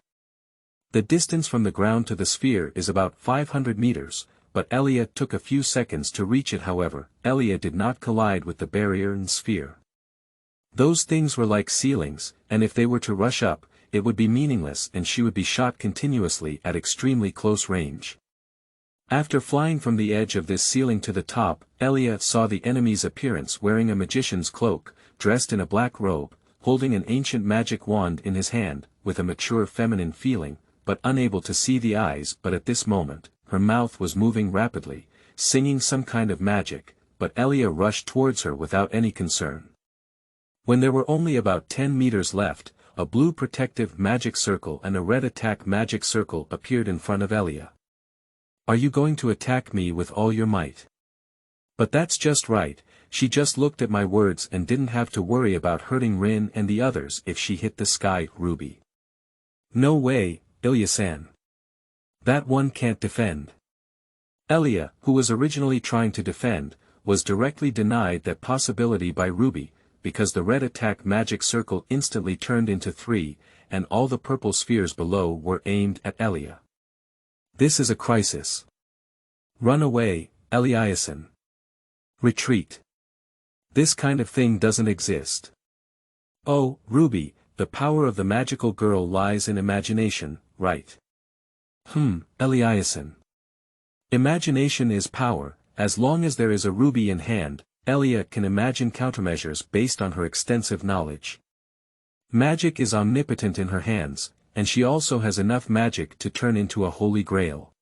The distance from the ground to the sphere is about 500 meters, but Elia took a few seconds to reach it. However, Elia did not collide with the barrier and sphere. Those things were like ceilings, and if they were to rush up, it would be meaningless and she would be shot continuously at extremely close range. After flying from the edge of this ceiling to the top, Elia saw the enemy's appearance wearing a magician's cloak, dressed in a black robe, holding an ancient magic wand in his hand, with a mature feminine feeling, but unable to see the eyes. But at this moment, her mouth was moving rapidly, singing some kind of magic, but Elia rushed towards her without any concern. When there were only about 10 meters left, a blue protective magic circle and a red attack magic circle appeared in front of Elia. Are you going to attack me with all your might? But that's just right, she just looked at my words and didn't have to worry about hurting Rin and the others if she hit the sky. Ruby. No way, Ilya-san. That one can't defend. Elia, who was originally trying to defend, was directly denied that possibility by Ruby, because the red attack magic circle instantly turned into 3, and all the purple spheres below were aimed at Elia. This is a crisis. Run away, Eliasan. Retreat. This kind of thing doesn't exist. Oh, Ruby, the power of the magical girl lies in imagination, right? Eliasan. Imagination is power. As long as there is a ruby in hand, Elia can imagine countermeasures based on her extensive knowledge. Magic is omnipotent in her hands, and she also has enough magic to turn into a holy grail.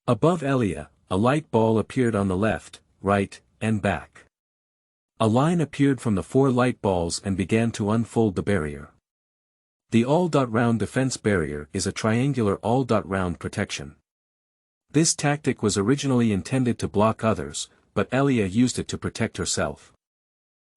Above Elia, a light ball appeared on the left, right, and back. A line appeared from the 4 light balls and began to unfold the barrier. The all-round defense barrier is a triangular all-round protection. This tactic was originally intended to block others, but Elia used it to protect herself.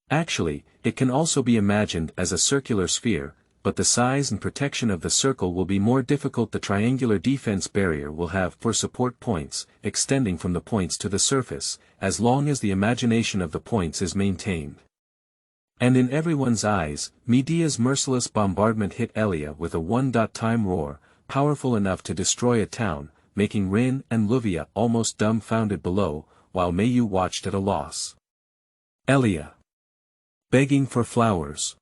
Actually, it can also be imagined as a circular sphere, but the size and protection of the circle will be more difficult. The triangular defense barrier will have 4 support points, extending from the points to the surface, as long as the imagination of the points is maintained. And in everyone's eyes, Medea's merciless bombardment hit Elia with a one-time roar, powerful enough to destroy a town, making Rin and Luvia almost dumbfounded below, while Meiyu watched at a loss. Elia. Begging for flowers.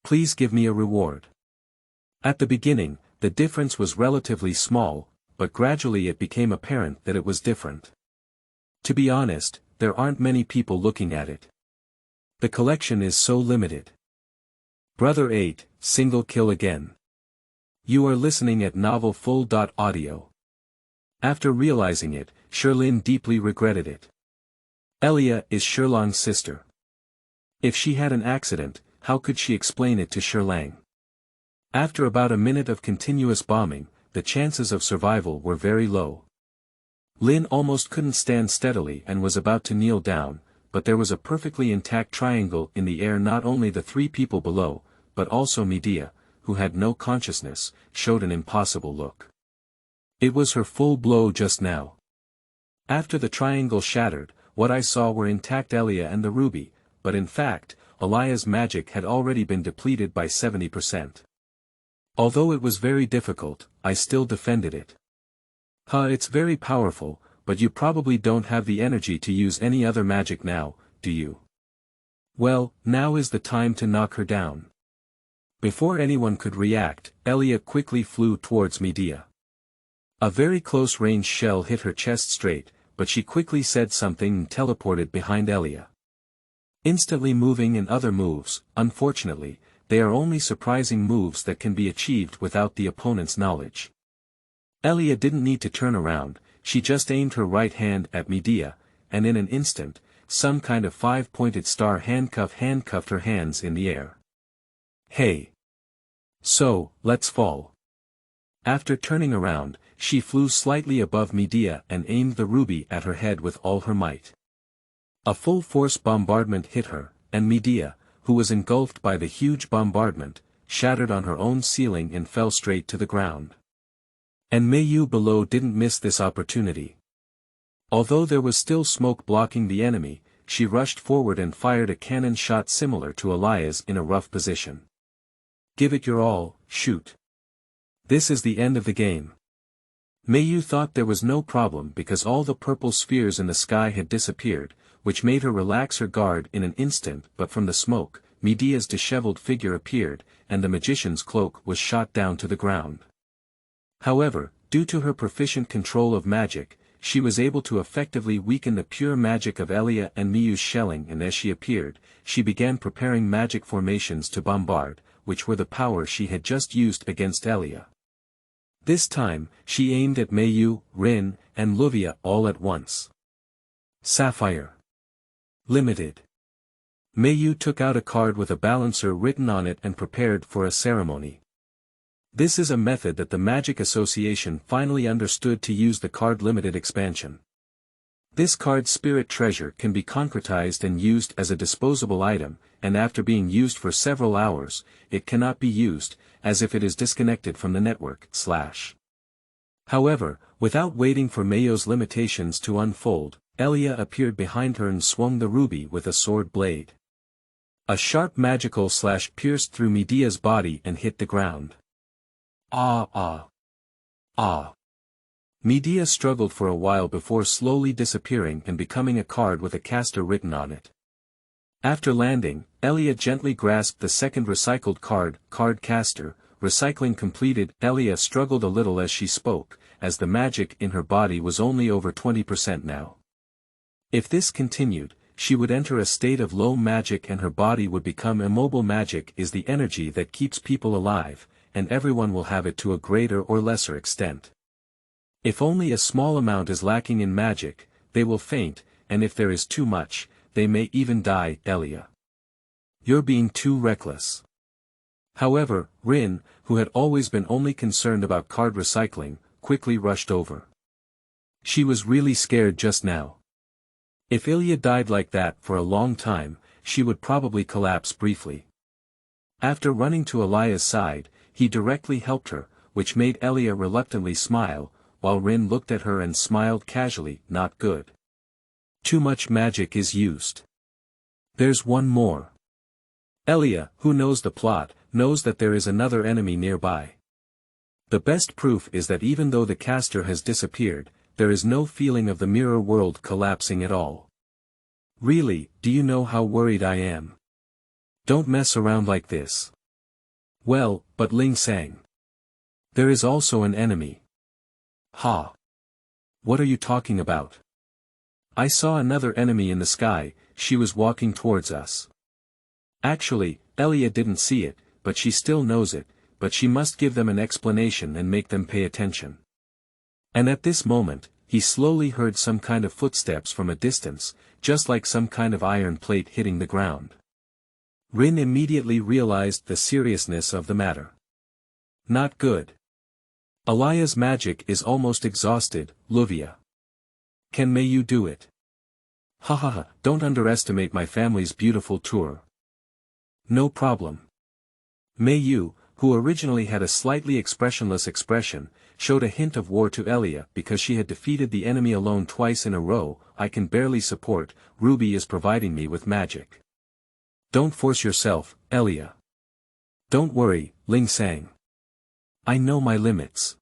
Please give me a reward. At the beginning, the difference was relatively small, but gradually it became apparent that it was different. To be honest, there aren't many people looking at it. The collection is so limited. Brother 8, single kill again. You are listening at Novel Full. Audio. After realizing it, Shirlin deeply regretted it. Elia is Shirlang's sister. If she had an accident, how could she explain it to Shirlang? After about a minute of continuous bombing, the chances of survival were very low. Lin almost couldn't stand steadily and was about to kneel down, but there was a perfectly intact triangle in the air. Not only the 3 people below, but also Medea, who had no consciousness, showed an impossible look. It was her full blow just now. After the triangle shattered, what I saw were intact Elia and the ruby, but in fact, Elia's magic had already been depleted by 70%. Although it was very difficult, I still defended it. It's very powerful, but you probably don't have the energy to use any other magic now, do you? Well, now is the time to knock her down. Before anyone could react, Elia quickly flew towards Medea. A very close-range shell hit her chest straight, but she quickly said something and teleported behind Elia. Instantly moving in other moves, unfortunately, they are only surprising moves that can be achieved without the opponent's knowledge. Elia didn't need to turn around, she just aimed her right hand at Medea, and in an instant, some kind of 5-pointed star handcuffed her hands in the air. Hey! So, let's fall. After turning around, she flew slightly above Medea and aimed the ruby at her head with all her might. A full-force bombardment hit her, and Medea, who was engulfed by the huge bombardment, shattered on her own ceiling and fell straight to the ground. And Meiyu below didn't miss this opportunity. Although there was still smoke blocking the enemy, she rushed forward and fired a cannon shot similar to Elia's in a rough position. Give it your all, shoot. This is the end of the game. Meiyu thought there was no problem because all the purple spheres in the sky had disappeared, which made her relax her guard in an instant. But from the smoke, Medea's disheveled figure appeared, and the magician's cloak was shot down to the ground. However, due to her proficient control of magic, she was able to effectively weaken the pure magic of Elia and Meiyu's shelling, and as she appeared, she began preparing magic formations to bombard, which were the power she had just used against Elia. This time, she aimed at Meiyu, Rin, and Luvia all at once. Sapphire. Limited. Meiyu took out a card with a balancer written on it and prepared for a ceremony. This is a method that the Magic Association finally understood to use the card limited expansion. This card's spirit treasure can be concretized and used as a disposable item, and after being used for several hours, it cannot be used, as if it is disconnected from the network. However, without waiting for Meiyu's limitations to unfold, Elia appeared behind her and swung the ruby with a sword blade. A sharp magical slash pierced through Medea's body and hit the ground. Medea struggled for a while before slowly disappearing and becoming a card with a caster written on it. After landing, Elia gently grasped the second recycled card caster. Recycling completed. Elia struggled a little as she spoke, as the magic in her body was only over 20% now. If this continued, she would enter a state of low magic and her body would become immobile. Magic is the energy that keeps people alive, and everyone will have it to a greater or lesser extent. If only a small amount is lacking in magic, they will faint, and if there is too much, they may even die. Elia. You're being too reckless. However, Rin, who had always been only concerned about card recycling, quickly rushed over. She was really scared just now. If Elia died like that for a long time, she would probably collapse briefly. After running to Elia's side, he directly helped her, which made Elia reluctantly smile, while Rin looked at her and smiled casually. Not good. Too much magic is used. There's one more. Elia, who knows the plot, knows that there is another enemy nearby. The best proof is that even though the caster has disappeared, there is no feeling of the mirror world collapsing at all. Really, do you know how worried I am? Don't mess around like this. Well, but Ling sang. There is also an enemy. Ha! What are you talking about? I saw another enemy in the sky. She was walking towards us. Actually, Elia didn't see it, but she still knows it, but she must give them an explanation and make them pay attention. And at this moment, he slowly heard some kind of footsteps from a distance, just like some kind of iron plate hitting the ground. Rin immediately realized the seriousness of the matter. Not good. Elia's magic is almost exhausted, Luvia. Can Meiyu do it? Hahaha, don't underestimate my family's beautiful tour. No problem. Meiyu, who originally had a slightly expressionless expression, showed a hint of war to Elia because she had defeated the enemy alone twice in a row. I can barely support, Ruby is providing me with magic. Don't force yourself, Elia. Don't worry, Ling sang. I know my limits.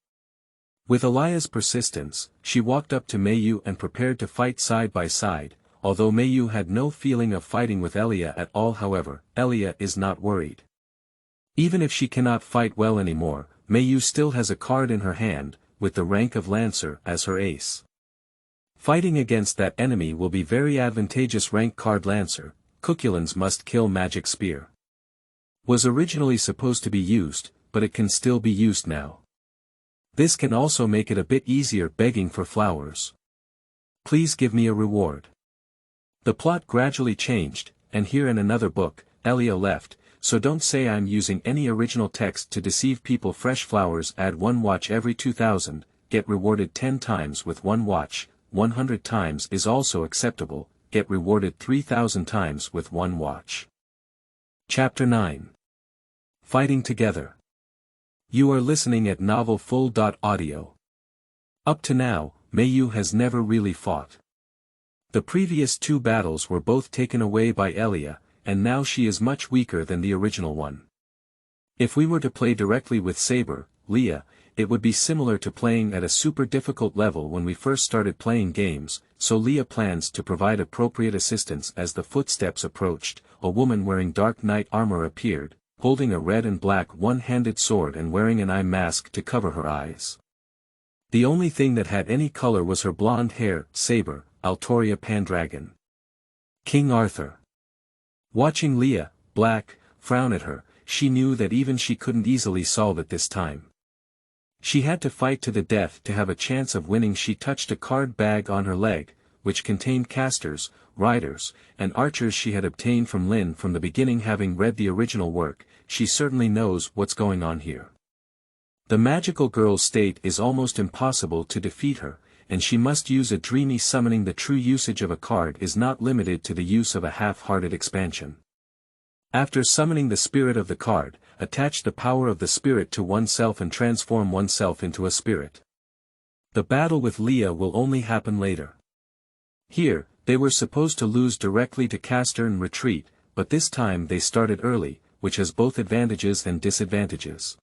With Elia's persistence, she walked up to Meiyu and prepared to fight side by side. Although Meiyu had no feeling of fighting with Elia at all, however, Elia is not worried. Even if she cannot fight well anymore, Meiyu still has a card in her hand, with the rank of Lancer as her ace. Fighting against that enemy will be very advantageous. Rank card Lancer, Cuculin's must kill magic spear. Was originally supposed to be used, but it can still be used now. This can also make it a bit easier begging for flowers. Please give me a reward. The plot gradually changed, and here in another book, Elia left, so don't say I'm using any original text to deceive people. Fresh flowers. Add 1 watch every 2000, get rewarded 10 times with 1 watch, 100 times is also acceptable, get rewarded 3000 times with 1 watch. Chapter 9. Fighting Together. You are listening at novelfull.audio. Up to now, Meiyu has never really fought. The previous 2 battles were both taken away by Elia, and now she is much weaker than the original one. If we were to play directly with Saber, Leah, it would be similar to playing at a super difficult level when we first started playing games, so Leah plans to provide appropriate assistance. As the footsteps approached, a woman wearing dark knight armor appeared, holding a red and black one-handed sword and wearing an eye mask to cover her eyes. The only thing that had any color was her blonde hair. Saber, Altoria Pandragon. King Arthur. Watching Leah, Black, frown at her, she knew that even she couldn't easily solve it this time. She had to fight to the death to have a chance of winning. She touched a card bag on her leg, which contained casters, riders, and archers she had obtained from Lin from the beginning. Having read the original work, she certainly knows what's going on here. The magical girl's state is almost impossible to defeat her, and she must use a dreamy summoning. The true usage of a card is not limited to the use of a half-hearted expansion. After summoning the spirit of the card, attach the power of the spirit to oneself and transform oneself into a spirit. The battle with Leah will only happen later. Here, they were supposed to lose directly to caster and retreat, but this time they started early, which has both advantages and disadvantages.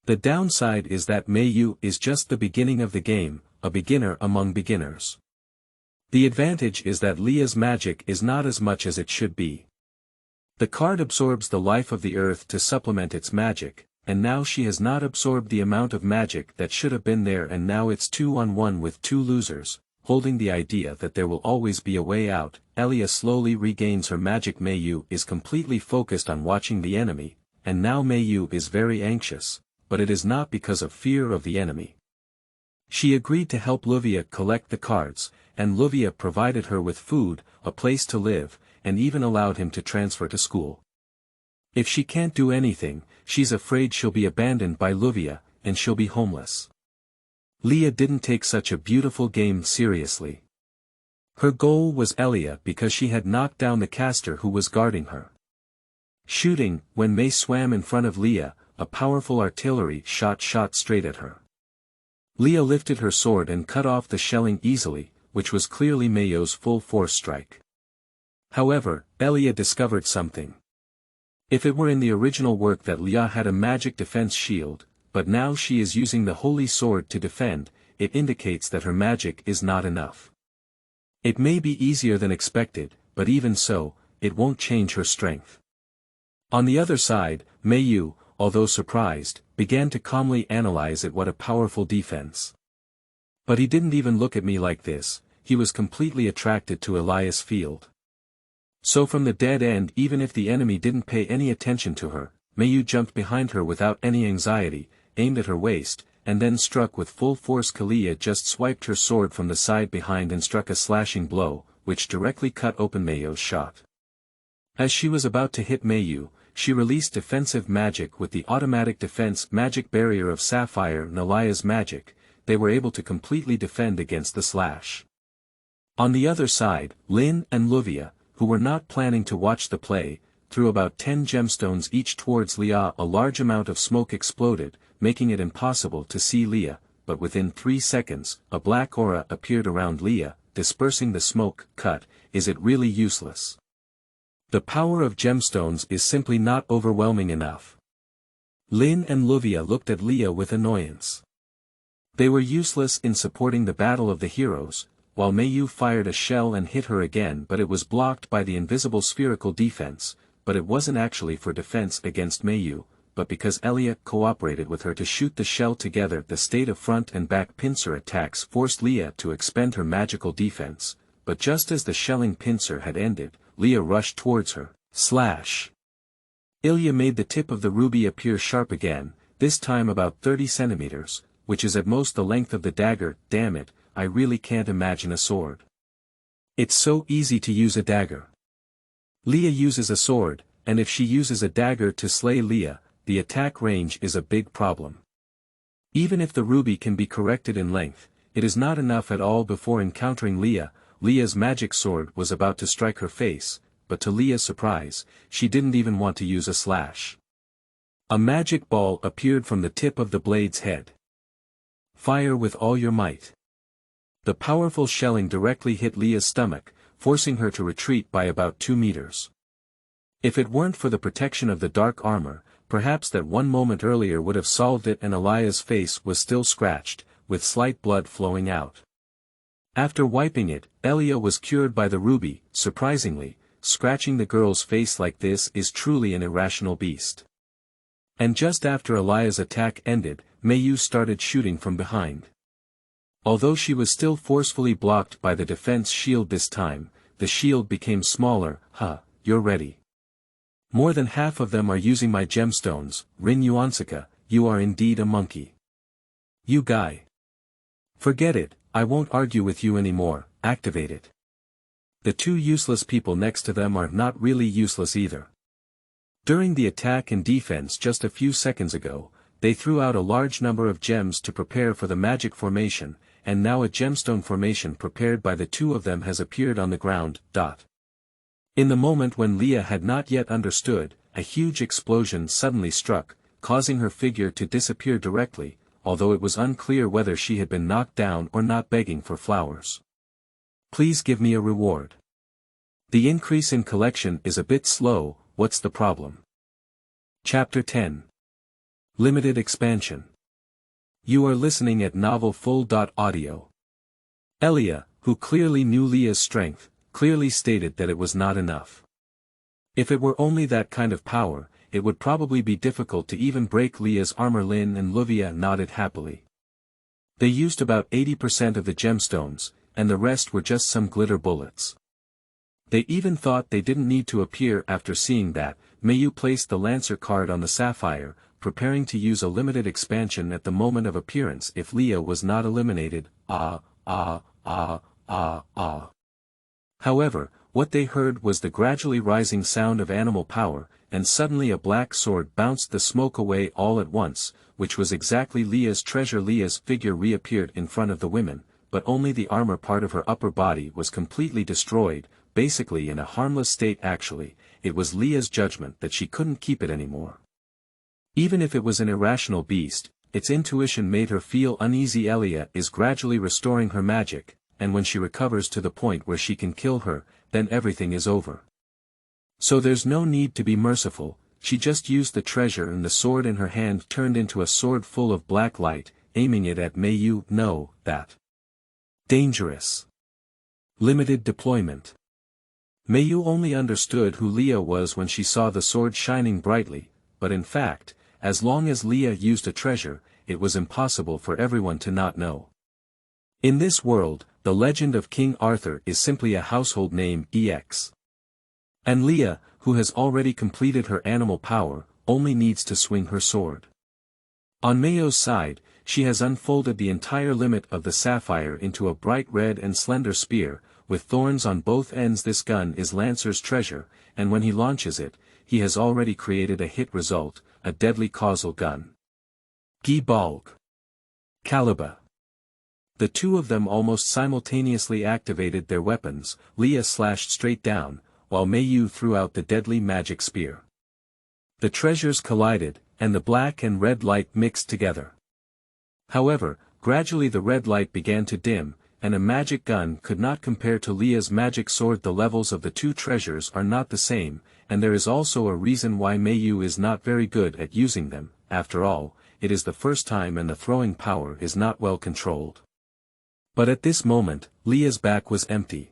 The downside is that Meiyu is just the beginning of the game, a beginner among beginners. The advantage is that Leah's magic is not as much as it should be. The card absorbs the life of the earth to supplement its magic, and now she has not absorbed the amount of magic that should have been there, and now it's 2-on-1 with 2 losers, holding the idea that there will always be a way out. Elia slowly regains her magic. Meiyu is completely focused on watching the enemy, and now Meiyu is very anxious, but it is not because of fear of the enemy. She agreed to help Luvia collect the cards, and Luvia provided her with food, a place to live, and even allowed him to transfer to school. If she can't do anything, she's afraid she'll be abandoned by Luvia, and she'll be homeless. Leah didn't take such a beautiful game seriously. Her goal was Elia because she had knocked down the caster who was guarding her. Shooting, when Mei swam in front of Leah, a powerful artillery shot straight at her. Leah lifted her sword and cut off the shelling easily, which was clearly Meiyu's full-force strike. However, Elia discovered something. If it were in the original work that Leah had a magic defense shield, but now she is using the holy sword to defend, it indicates that her magic is not enough. It may be easier than expected, but even so, it won't change her strength. On the other side, Meiyu, although surprised, began to calmly analyze it. What a powerful defense. But he didn't even look at me like this, he was completely attracted to Elias' field. So from the dead end, even if the enemy didn't pay any attention to her, Meiyu jumped behind her without any anxiety, aimed at her waist, and then struck with full force. Kalia just swiped her sword from the side behind and struck a slashing blow, which directly cut open Meiyu's shot. As she was about to hit Meiyu, she released defensive magic with the automatic defense magic barrier of Sapphire and Elia's magic. They were able to completely defend against the slash. On the other side, Lin and Luvia, who were not planning to watch the play, threw about 10 gemstones each towards Leah. A large amount of smoke exploded, making it impossible to see Leah, but within 3 seconds, a black aura appeared around Leah, dispersing the smoke. Cut, is it really useless? The power of gemstones is simply not overwhelming enough. Lin and Luvia looked at Leah with annoyance. They were useless in supporting the battle of the heroes, while Meiyu fired a shell and hit her again, but it was blocked by the invisible spherical defense, but it wasn't actually for defense against Meiyu, but because Elia cooperated with her to shoot the shell together. The state of front and back pincer attacks forced Leah to expend her magical defense, but just as the shelling pincer had ended, Leah rushed towards her. Slash! Elia made the tip of the ruby appear sharp again, this time about 30 centimeters, which is at most the length of the dagger. Damn it, I really can't imagine a sword. It's so easy to use a dagger. Leah uses a sword, and if she uses a dagger to slay Leah, the attack range is a big problem. Even if the ruby can be corrected in length, it is not enough at all. Before encountering Leah, Leah's magic sword was about to strike her face, but to Leah's surprise, she didn't even want to use a slash. A magic ball appeared from the tip of the blade's head. Fire with all your might. The powerful shelling directly hit Leah's stomach, forcing her to retreat by about 2 meters. If it weren't for the protection of the dark armor, perhaps that one moment earlier would have solved it. And Elia's face was still scratched, with slight blood flowing out. After wiping it, Elia was cured by the ruby. Surprisingly, scratching the girl's face like this is truly an irrational beast. And just after Elia's attack ended, Meiyu started shooting from behind. Although she was still forcefully blocked by the defense shield this time, the shield became smaller. You're ready. More than half of them are using my gemstones. Rin Yuansaka, you are indeed a monkey. You guy. Forget it, I won't argue with you anymore. Activate it. The 2 useless people next to them are not really useless either. During the attack and defense just a few seconds ago, they threw out a large number of gems to prepare for the magic formation, and now a gemstone formation prepared by the 2 of them has appeared on the ground. In the moment when Leah had not yet understood, a huge explosion suddenly struck, causing her figure to disappear directly, although it was unclear whether she had been knocked down or not. Begging for flowers. Please give me a reward. The increase in collection is a bit slow. What's the problem? Chapter 10. Limited expansion. You are listening at novelfull.audio. Elia, who clearly knew Leah's strength, clearly stated that it was not enough. If it were only that kind of power, it would probably be difficult to even break Leah's armor. Lin and Luvia nodded happily. They used about 80% of the gemstones, and the rest were just some glitter bullets. They even thought they didn't need to appear. After seeing that, Meiyu placed the Lancer card on the sapphire, preparing to use a limited expansion at the moment of appearance if Leah was not eliminated. However, what they heard was the gradually rising sound of animal power, and suddenly a black sword bounced the smoke away all at once, which was exactly Leah's treasure. Leah's figure reappeared in front of the women, but only the armor part of her upper body was completely destroyed, basically in a harmless state actually, it was Leah's judgment that she couldn't keep it anymore. Even if it was an irrational beast, its intuition made her feel uneasy. Elia is gradually restoring her magic, and when she recovers to the point where she can kill her, then everything is over. So there's no need to be merciful, she just used the treasure, and the sword in her hand turned into a sword full of black light, aiming it at Meiyu. No, that. Dangerous. Limited deployment. Meiyu only understood who Leah was when she saw the sword shining brightly, but in fact, as long as Leah used a treasure, it was impossible for everyone to not know. In this world, the legend of King Arthur is simply a household name. EX. And Leah, who has already completed her animal power, only needs to swing her sword. On Meiyu's side, she has unfolded the entire limit of the sapphire into a bright red and slender spear, with thorns on both ends. This gun is Lancer's treasure, and when he launches it, he has already created a hit result, a deadly causal gun. Gi Balg. Caliba. The two of them almost simultaneously activated their weapons. Leah slashed straight down, while Meiyu threw out the deadly magic spear. The treasures collided, and the black and red light mixed together. However, gradually the red light began to dim, and a magic gun could not compare to Leah's magic sword. The levels of the two treasures are not the same, and there is also a reason why Meiyu is not very good at using them. After all, it is the first time and the throwing power is not well controlled. But at this moment, Leah's back was empty.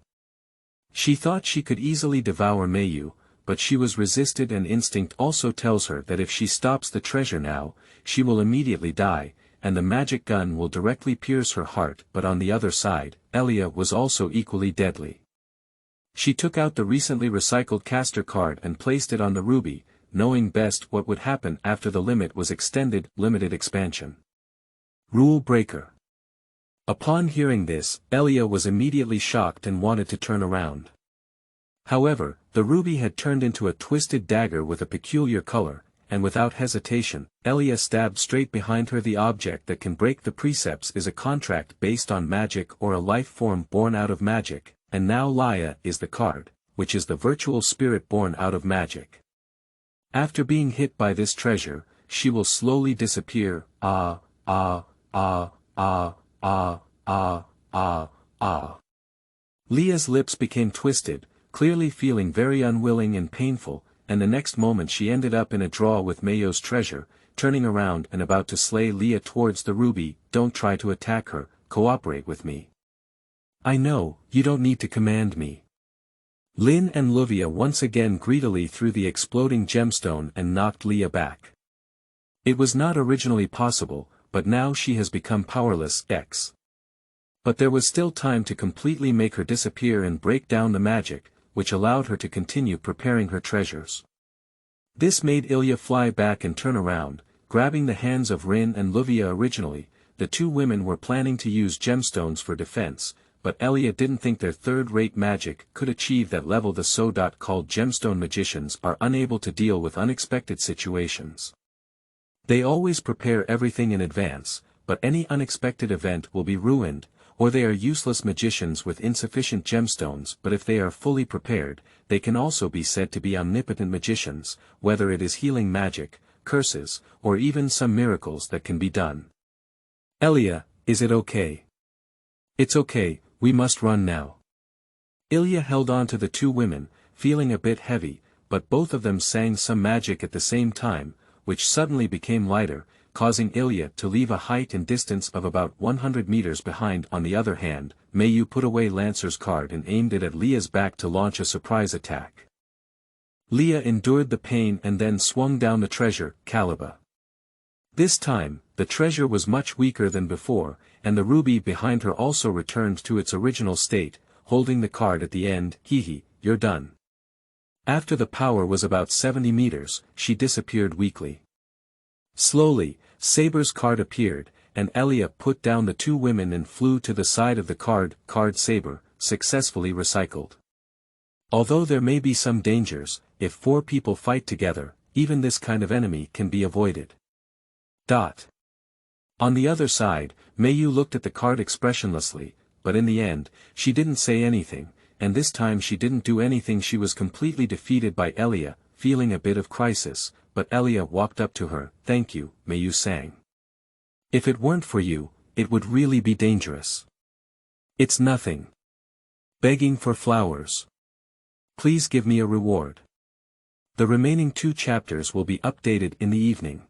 She thought she could easily devour Meiyu, but she was resisted, and instinct also tells her that if she stops the treasure now, she will immediately die, and the magic gun will directly pierce her heart. But on the other side, Elia was also equally deadly. She took out the recently recycled caster card and placed it on the ruby, knowing best what would happen after the limit was extended. Limited expansion. Rule breaker. Upon hearing this, Elia was immediately shocked and wanted to turn around. However, the ruby had turned into a twisted dagger with a peculiar color, and without hesitation, Elia stabbed straight behind her. The object that can break the precepts is a contract based on magic or a life form born out of magic, and now Leia is the card, which is the virtual spirit born out of magic. After being hit by this treasure, she will slowly disappear. Leah's lips became twisted, clearly feeling very unwilling and painful, and the next moment she ended up in a draw with Meiyu's treasure, turning around and about to slay Leah towards the ruby. Don't try to attack her, cooperate with me. I know, you don't need to command me. Lin and Luvia once again greedily threw the exploding gemstone and knocked Leah back. It was not originally possible, but now she has become powerless. But there was still time to completely make her disappear and break down the magic, which allowed her to continue preparing her treasures. This made Elia fly back and turn around, grabbing the hands of Rin and Luvia. Originally, the two women were planning to use gemstones for defense, but Elia didn't think their third-rate magic could achieve that level. The so-called gemstone magicians are unable to deal with unexpected situations. They always prepare everything in advance, but any unexpected event will be ruined, or they are useless magicians with insufficient gemstones. But if they are fully prepared, they can also be said to be omnipotent magicians, whether it is healing magic, curses, or even some miracles that can be done. Elia, is it okay? It's okay, we must run now. Elia held on to the two women, feeling a bit heavy, but both of them sang some magic at the same time, which suddenly became lighter, causing Elia to leave a height and distance of about 100 meters behind. On the other hand, Meiyu put away Lancer's card and aimed it at Leah's back to launch a surprise attack. Leah endured the pain and then swung down the treasure, Caliba. This time, the treasure was much weaker than before, and the ruby behind her also returned to its original state, holding the card at the end. You're done. After the power was about 70 meters, she disappeared weakly. Slowly, Saber's card appeared, and Elia put down the two women and flew to the side of the card. Saber, successfully recycled. Although there may be some dangers, if four people fight together, even this kind of enemy can be avoided. On the other side, Meiyu looked at the card expressionlessly, but in the end, she didn't say anything, and this time she didn't do anything. She was completely defeated by Elia, feeling a bit of crisis, but Elia walked up to her. "Thank you, Mayu sang. If it weren't for you, it would really be dangerous. It's nothing. Begging for flowers. Please give me a reward." The remaining 2 chapters will be updated in the evening.